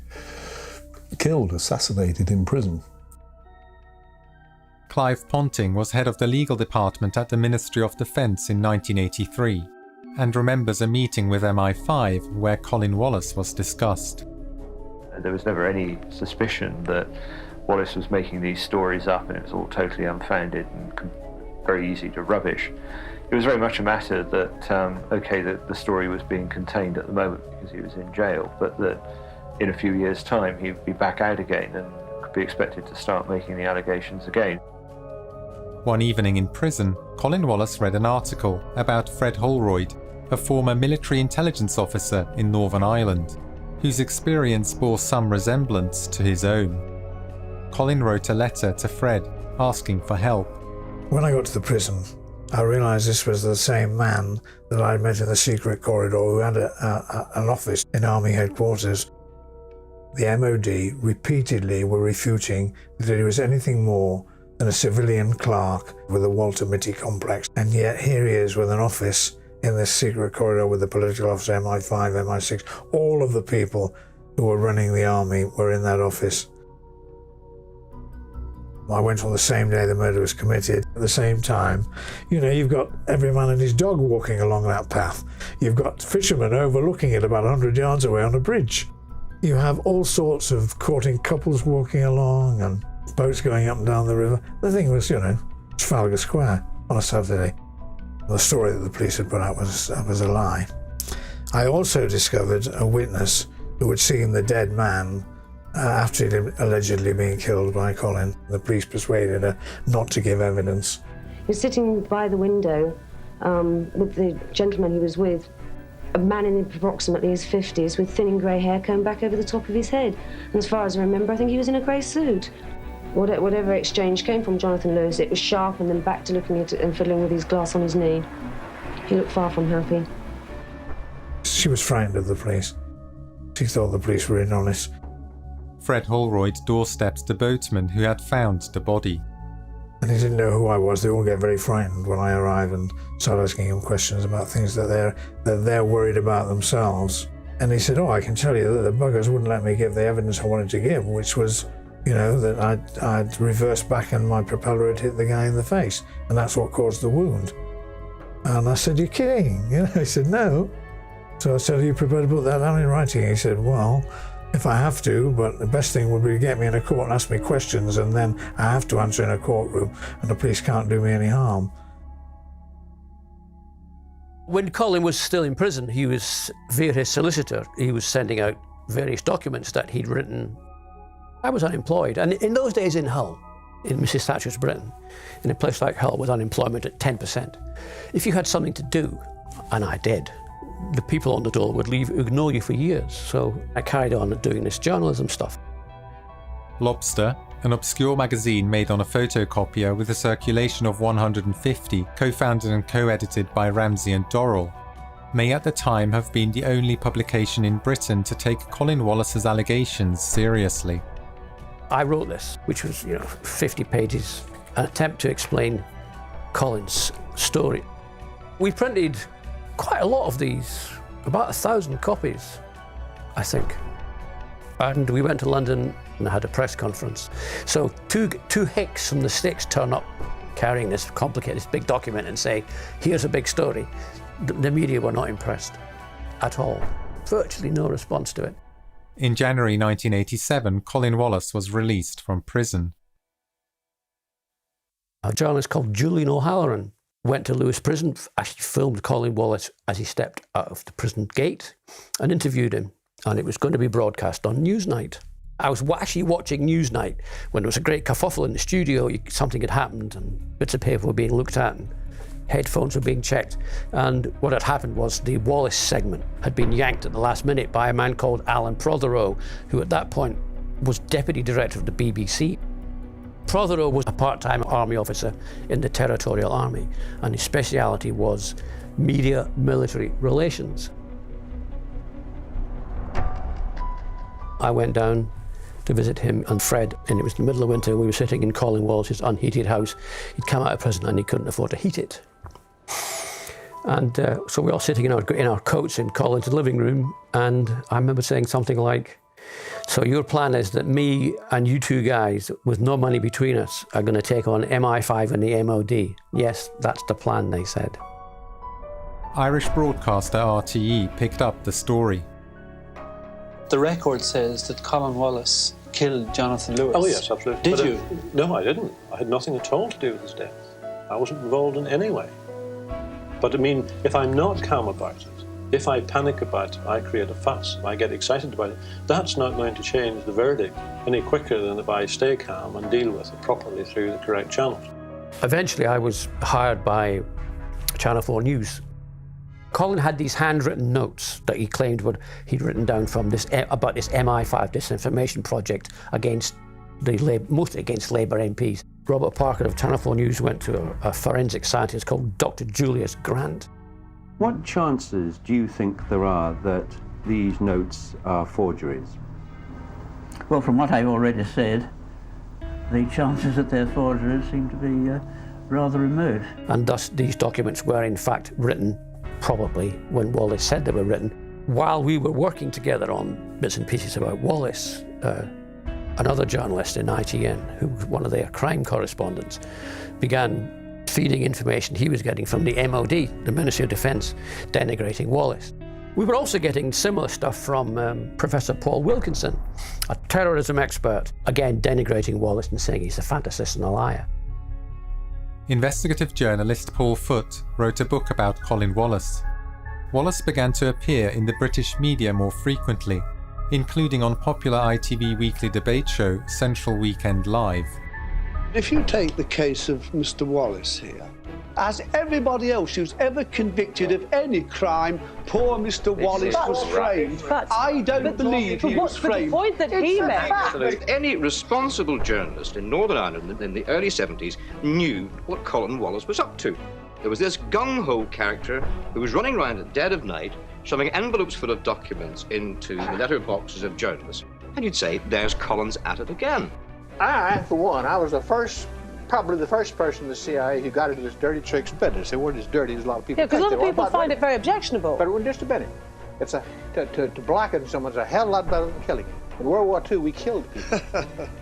killed, assassinated in prison. Clive Ponting was head of the legal department at the Ministry of Defence in 1983 and remembers a meeting with MI5 where Colin Wallace was discussed. There was never any suspicion that Wallace was making these stories up and it was all totally unfounded and very easy to rubbish. It was very much a matter that, that the story was being contained at the moment because he was in jail, but that in a few years' time he'd be back out again and could be expected to start making the allegations again. One evening in prison, Colin Wallace read an article about Fred Holroyd, a former military intelligence officer in Northern Ireland, whose experience bore some resemblance to his own. Colin wrote a letter to Fred asking for help. When I got to the prison, I realised this was the same man that I'd met in the secret corridor who had an office in Army headquarters. The MOD repeatedly were refuting that he was anything more than a civilian clerk with a Walter Mitty complex, and yet here he is with an office in this secret corridor with the political officer, MI5, MI6. All of the people who were running the army were in that office. I went on the same day the murder was committed. At the same time, you've got every man and his dog walking along that path. You've got fishermen overlooking it about 100 yards away on a bridge. You have all sorts of courting couples walking along and boats going up and down the river. The thing was, Trafalgar Square on a Saturday. The story that the police had put out was a lie. I also discovered a witness who had seen the dead man after he'd allegedly been killed by Colin. The police persuaded her not to give evidence. He was sitting by the window with the gentleman he was with, a man in approximately his 50s with thinning grey hair combed back over the top of his head. And as far as I remember, I think he was in a grey suit. Whatever exchange came from Jonathan Lewis, it was sharp and then back to looking at it and fiddling with his glass on his knee. He looked far from happy. She was frightened of the police. She thought the police were dishonest. Fred Holroyd doorstepped the boatman who had found the body. And he didn't know who I was. They all get very frightened when I arrive and start asking him questions about things that they're worried about themselves. And he said, I can tell you that the buggers wouldn't let me give the evidence I wanted to give, which was, that I'd reversed back and my propeller had hit the guy in the face. And that's what caused the wound. And I said, you're kidding? He said, no. So I said, are you prepared to put that down in writing? He said, well, if I have to, but the best thing would be to get me in a court and ask me questions, and then I have to answer in a courtroom, and the police can't do me any harm. When Colin was still in prison, he was, via his solicitor, he was sending out various documents that he'd written. I was unemployed, and in those days in Hull, in Mrs. Thatcher's Britain, in a place like Hull with unemployment at 10%, if you had something to do, and I did, the people on the dole would ignore you for years. So I carried on doing this journalism stuff. Lobster, an obscure magazine made on a photocopier with a circulation of 150, co-founded and co-edited by Ramsey and Dorrell, may at the time have been the only publication in Britain to take Colin Wallace's allegations seriously. I wrote this, which was 50 pages, an attempt to explain Colin's story. We printed quite a lot of these, about 1,000 copies, I think. And we went to London and had a press conference. So two hicks from the States turn up carrying this complicated, this big document and say, here's a big story. The media were not impressed at all. Virtually no response to it. In January 1987, Colin Wallace was released from prison. A journalist called Julian O'Halloran went to Lewis Prison, actually filmed Colin Wallace as he stepped out of the prison gate and interviewed him. And it was going to be broadcast on Newsnight. I was actually watching Newsnight when there was a great kerfuffle in the studio. Something had happened and bits of paper were being looked at and headphones were being checked. And what had happened was the Wallace segment had been yanked at the last minute by a man called Alan Prothero, who at that point was deputy director of the BBC. Prothero was a part-time army officer in the Territorial Army, and his speciality was media-military relations. I went down to visit him and Fred, and it was the middle of winter. We were sitting in Colin Wallace's unheated house. He'd come out of prison and he couldn't afford to heat it. And so we were all sitting in our coats in Colin's living room, and I remember saying something like, so your plan is that me and you two guys with no money between us are going to take on MI5 and the MOD. Yes, that's the plan, they said. Irish broadcaster RTE picked up the story. The record says that Colin Wallace killed Jonathan Lewis. Oh yes, absolutely. Did you? No, I didn't. I had nothing at all to do with his death. I wasn't involved in any way. But I mean, if I'm not calm about it, if I panic about it, I create a fuss, I get excited about it, that's not going to change the verdict any quicker than if I stay calm and deal with it properly through the correct channels. Eventually I was hired by Channel 4 News. Colin had these handwritten notes that he claimed he'd written down from about this MI5 disinformation project against mostly against Labour MPs. Robert Parker of Channel 4 News went to a forensic scientist called Dr. Julius Grant. What chances do you think there are that these notes are forgeries? Well, from what I've already said, the chances that they're forgeries seem to be rather remote. And thus these documents were in fact written probably when Wallace said they were written. While we were working together on bits and pieces about Wallace, another journalist in ITN, who was one of their crime correspondents, began feeding information he was getting from the MOD, the Ministry of Defence, denigrating Wallace. We were also getting similar stuff from Professor Paul Wilkinson, a terrorism expert, again denigrating Wallace and saying he's a fantasist and a liar. Investigative journalist Paul Foote wrote a book about Colin Wallace. Wallace began to appear in the British media more frequently, including on popular ITV weekly debate show Central Weekend Live. If you take the case of Mr. Wallace here, as everybody else who's ever convicted of any crime, poor Mr. Wallace was framed. I don't believe he was framed. The point that he made. Any responsible journalist in Northern Ireland in the early 70s knew what Colin Wallace was up to. There was this gung-ho character who was running around at dead of night, shoving envelopes full of documents into the letter boxes of journalists. And you'd say, there's Colin's at it again. I, for one, I was probably the first person in the CIA who got into this dirty tricks business. It wasn't as dirty as a lot of people think. Yeah, because a lot of people find it very objectionable. But it wasn't just a minute. It's to blacken someone's a hell of a lot better than killing him. In World War II, we killed people.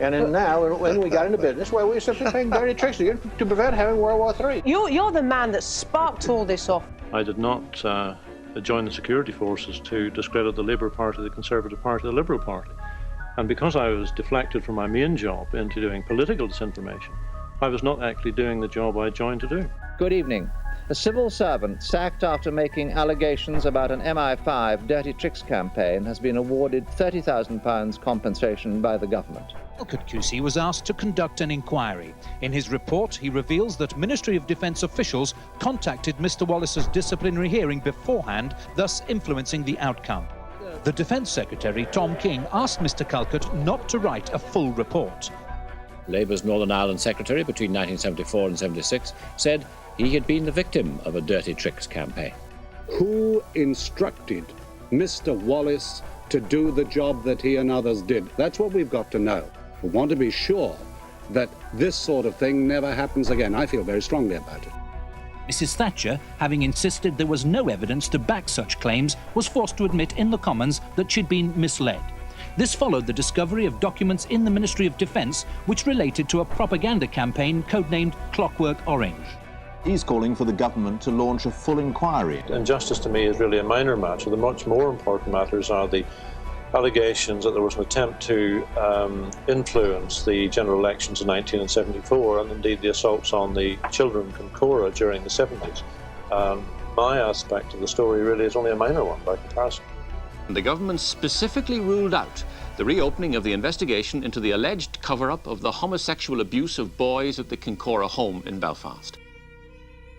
And then now, when we got into business, well, we were simply playing dirty tricks to prevent having World War III. You're the man that sparked all this off. I did not join the security forces to discredit the Labour Party, the Conservative Party, the Liberal Party. And because I was deflected from my main job into doing political disinformation, I was not actually doing the job I joined to do. Good evening. A civil servant sacked after making allegations about an MI5 dirty tricks campaign has been awarded £30,000 compensation by the government. Elkert QC was asked to conduct an inquiry. In his report, he reveals that Ministry of Defence officials contacted Mr. Wallace's disciplinary hearing beforehand, thus influencing the outcome. The Defence Secretary, Tom King, asked Mr. Calcutt not to write a full report. Labour's Northern Ireland Secretary between 1974 and 76 said he had been the victim of a dirty tricks campaign. Who instructed Mr. Wallace to do the job that he and others did? That's what we've got to know. We want to be sure that this sort of thing never happens again. I feel very strongly about it. Mrs. Thatcher, having insisted there was no evidence to back such claims, was forced to admit in the Commons that she'd been misled. This followed the discovery of documents in the Ministry of Defence which related to a propaganda campaign codenamed Clockwork Orange. He's calling for the government to launch a full inquiry. Injustice to me is really a minor matter. The much more important matters are the allegations that there was an attempt to influence the general elections in 1974 and indeed the assaults on the children from Cora during the 70s. My aspect of the story really is only a minor one by comparison. The government specifically ruled out the reopening of the investigation into the alleged cover-up of the homosexual abuse of boys at the Kincora home in Belfast.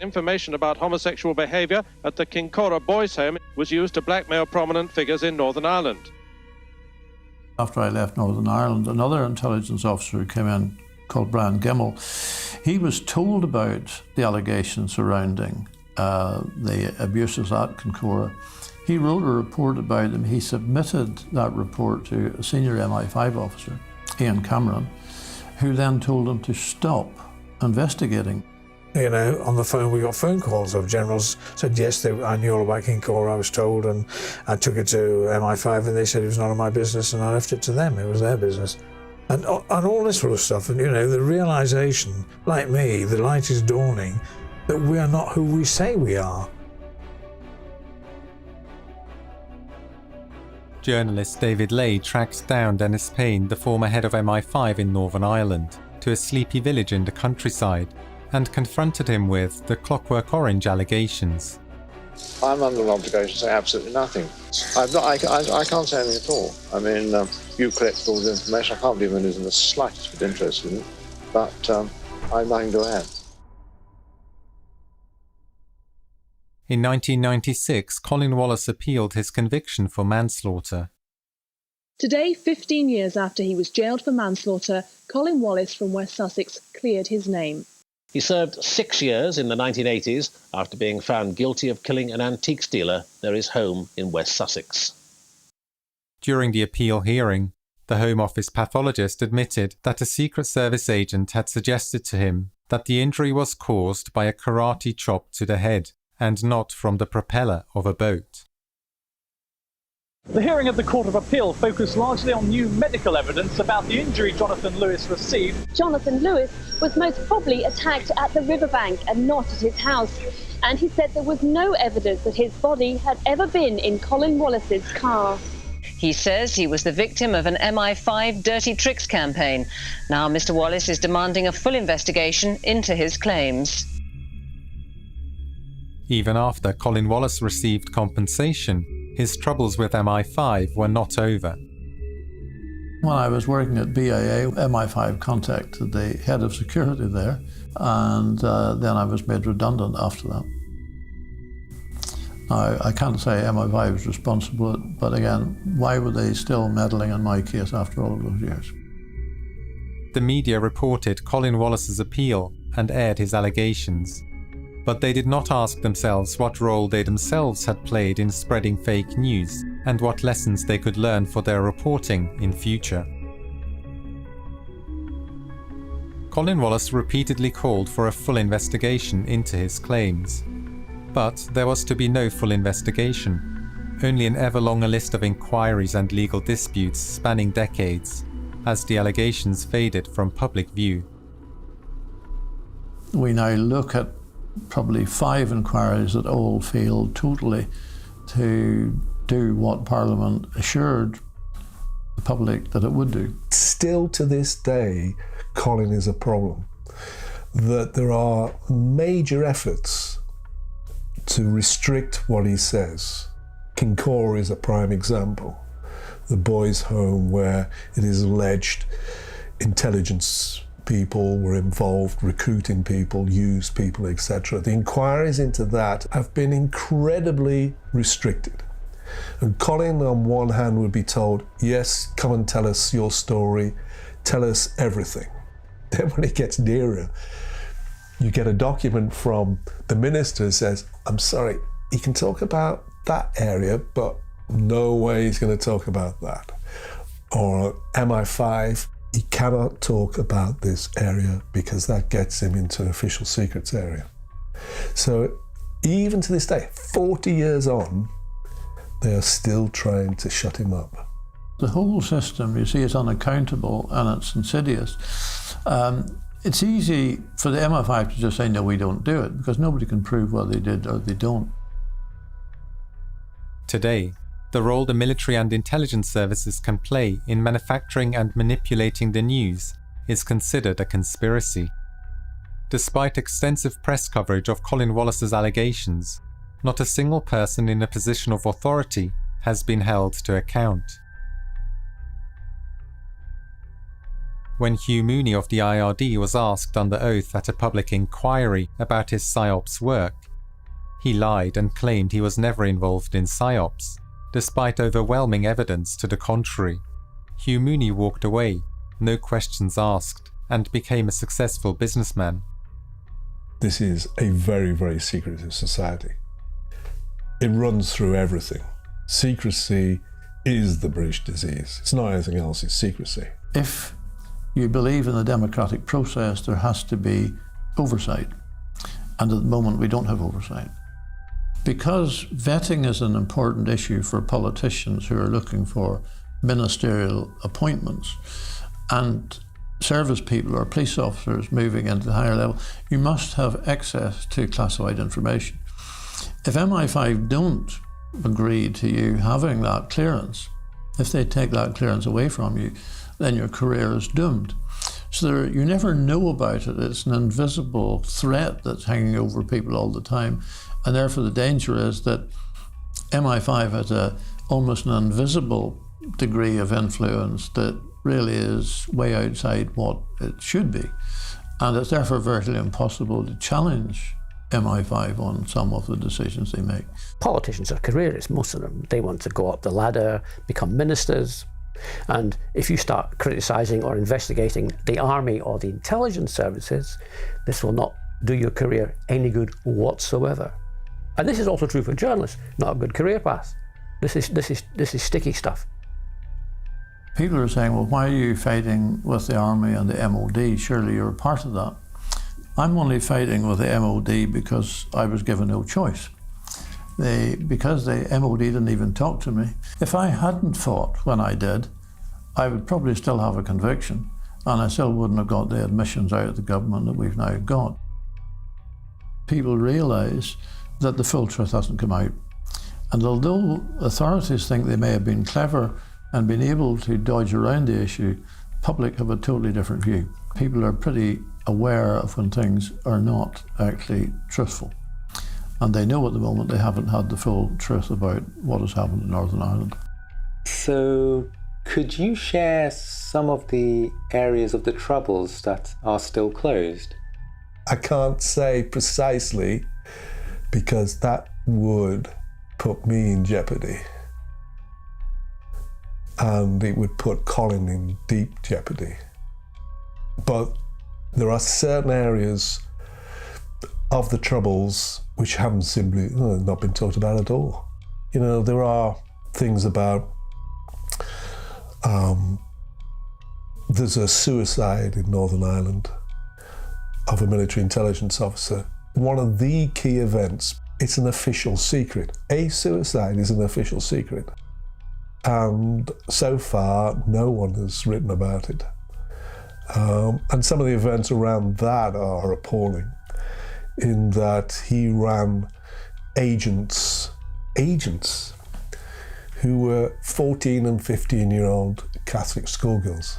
Information about homosexual behaviour at the Kincora boys' home was used to blackmail prominent figures in Northern Ireland. After I left Northern Ireland, another intelligence officer who came in called Brian Gemmell, he was told about the allegations surrounding the abuses at Kincora. He wrote a report about them. He submitted that report to a senior MI5 officer, Ian Cameron, who then told him to stop investigating. You know, on the phone we got phone calls of generals said, yes, I knew all about Kincora, I was told, and I took it to MI5 and they said it was none of my business and I left it to them, it was their business. And all this sort of stuff, and you know, the realisation, like me, the light is dawning, that we are not who we say we are. Journalist David Lay tracked down Dennis Payne, the former head of MI5 in Northern Ireland, to a sleepy village in the countryside and confronted him with the Clockwork Orange allegations. I'm under an obligation to say absolutely nothing. I can't say anything at all. I mean, you collect all the information. I can't believe anyone is in the slightest bit interested in it, but I've nothing to add. In 1996, Colin Wallace appealed his conviction for manslaughter. Today, 15 years after he was jailed for manslaughter, Colin Wallace from West Sussex cleared his name. He served 6 years in the 1980s after being found guilty of killing an antiques dealer near his home in West Sussex. During the appeal hearing, the Home Office pathologist admitted that a Secret Service agent had suggested to him that the injury was caused by a karate chop to the head and not from the propeller of a boat. The hearing of the Court of Appeal focused largely on new medical evidence about the injury Jonathan Lewis received. Jonathan Lewis was most probably attacked at the riverbank and not at his house. And he said there was no evidence that his body had ever been in Colin Wallace's car. He says he was the victim of an MI5 dirty tricks campaign. Now Mr. Wallace is demanding a full investigation into his claims. Even after Colin Wallace received compensation, his troubles with MI5 were not over. When I was working at BAA, MI5 contacted the head of security there, and then I was made redundant after that. Now, I can't say MI5 was responsible, but again, why were they still meddling in my case after all of those years? The media reported Colin Wallace's appeal and aired his allegations. But they did not ask themselves what role they themselves had played in spreading fake news and what lessons they could learn for their reporting in future. Colin Wallace repeatedly called for a full investigation into his claims. But there was to be no full investigation, only an ever longer list of inquiries and legal disputes spanning decades, as the allegations faded from public view. We now look at probably 5 inquiries that all failed totally to do what Parliament assured the public that it would do. Still to this day, Colin is a problem. That there are major efforts to restrict what he says. Kincora is a prime example. The boys' home where it is alleged intelligence people were involved, recruiting people, used people, etc. The inquiries into that have been incredibly restricted. And Colin, on one hand, would be told, yes, come and tell us your story, tell us everything. Then when it gets nearer, you get a document from the minister that says, I'm sorry, he can talk about that area, but no way he's going to talk about that. Or MI5, he cannot talk about this area because that gets him into official secrets area. So even to this day, 40 years on, they are still trying to shut him up. The whole system, you see, is unaccountable and it's insidious. It's easy for the MI5 to just say, no, we don't do it, because nobody can prove whether they did or they don't. Today, the role the military and intelligence services can play in manufacturing and manipulating the news is considered a conspiracy. Despite extensive press coverage of Colin Wallace's allegations, not a single person in a position of authority has been held to account. When Hugh Mooney of the IRD was asked under oath at a public inquiry about his PSYOPs work, he lied and claimed he was never involved in PSYOPs, despite overwhelming evidence to the contrary. Hugh Mooney walked away, no questions asked, and became a successful businessman. This is a very, very secretive society. It runs through everything. Secrecy is the British disease. It's not anything else, it's secrecy. If you believe in the democratic process, there has to be oversight. And at the moment, we don't have oversight. Because vetting is an important issue for politicians who are looking for ministerial appointments, and service people or police officers moving into the higher level, you must have access to classified information. If MI5 don't agree to you having that clearance, if they take that clearance away from you, then your career is doomed. So you never know about it. It's an invisible threat that's hanging over people all the time. And therefore the danger is that MI5 has almost an invisible degree of influence that really is way outside what it should be. And it's therefore virtually impossible to challenge MI5 on some of the decisions they make. Politicians are careerists, most of them. They want to go up the ladder, become ministers. And if you start criticising or investigating the army or the intelligence services, this will not do your career any good whatsoever. And this is also true for journalists, not a good career path. This is sticky stuff. People are saying, well, why are you fighting with the army and the MOD? Surely you're part of that. I'm only fighting with the MOD because I was given no choice. Because the MOD didn't even talk to me. If I hadn't fought when I did, I would probably still have a conviction, and I still wouldn't have got the admissions out of the government that we've now got. People realise that the full truth hasn't come out. And although authorities think they may have been clever and been able to dodge around the issue, the public have a totally different view. People are pretty aware of when things are not actually truthful. And they know at the moment they haven't had the full truth about what has happened in Northern Ireland. So could you share some of the areas of the Troubles that are still closed? I can't say precisely because that would put me in jeopardy. And it would put Colin in deep jeopardy. But there are certain areas of the Troubles which haven't simply not been talked about at all. You know, there are things about there's a suicide in Northern Ireland of a military intelligence officer. One of the key events, it's an official secret. A suicide is an official secret. And so far, no one has written about it. And some of the events around that are appalling, in that he ran agents who were 14 and 15-year-old Catholic schoolgirls.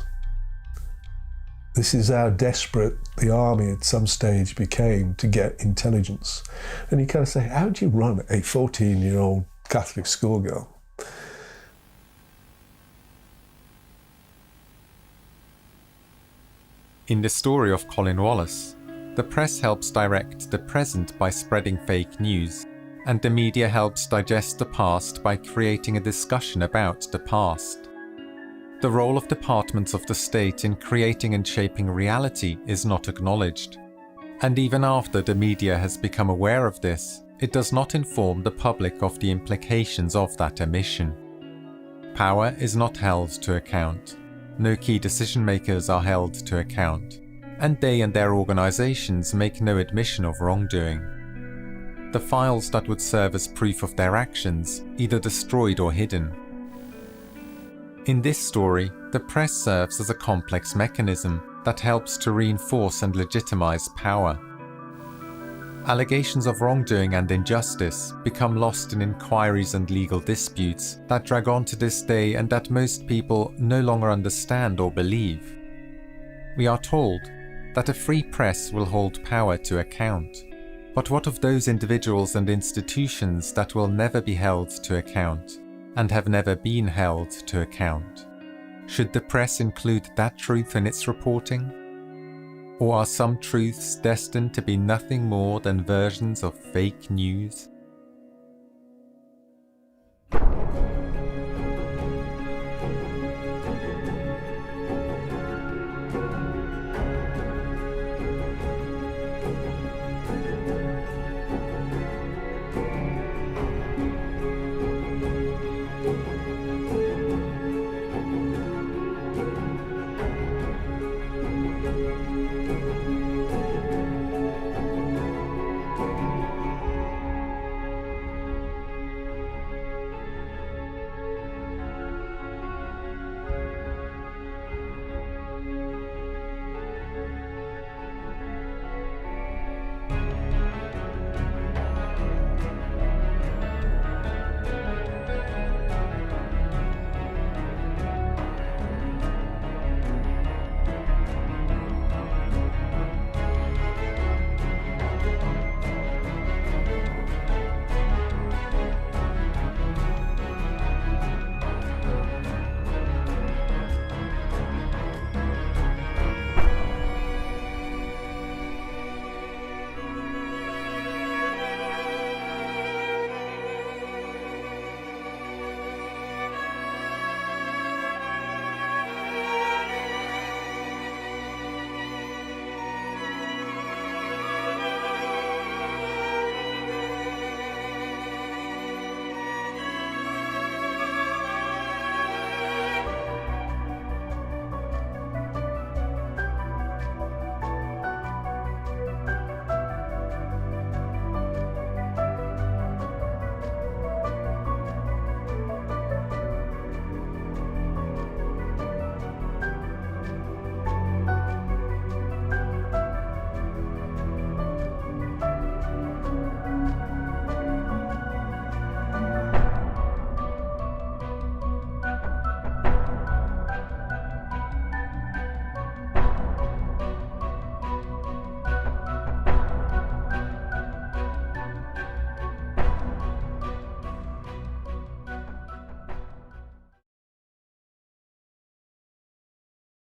This is how desperate the army at some stage became to get intelligence. And you kind of say, how do you run a 14-year-old Catholic schoolgirl? In the story of Colin Wallace, the press helps direct the present by spreading fake news, and the media helps digest the past by creating a discussion about the past. The role of departments of the state in creating and shaping reality is not acknowledged. And even after the media has become aware of this, it does not inform the public of the implications of that omission. Power is not held to account. No key decision makers are held to account, and they and their organisations make no admission of wrongdoing. the files that would serve as proof of their actions either destroyed or hidden. In this story, the press serves as a complex mechanism that helps to reinforce and legitimize power. Allegations of wrongdoing and injustice become lost in inquiries and legal disputes that drag on to this day and that most people no longer understand or believe. We are told that a free press will hold power to account. But what of those individuals and institutions that will never be held to account, and have never been held to account? Should the press include that truth in its reporting? Or are some truths destined to be nothing more than versions of fake news?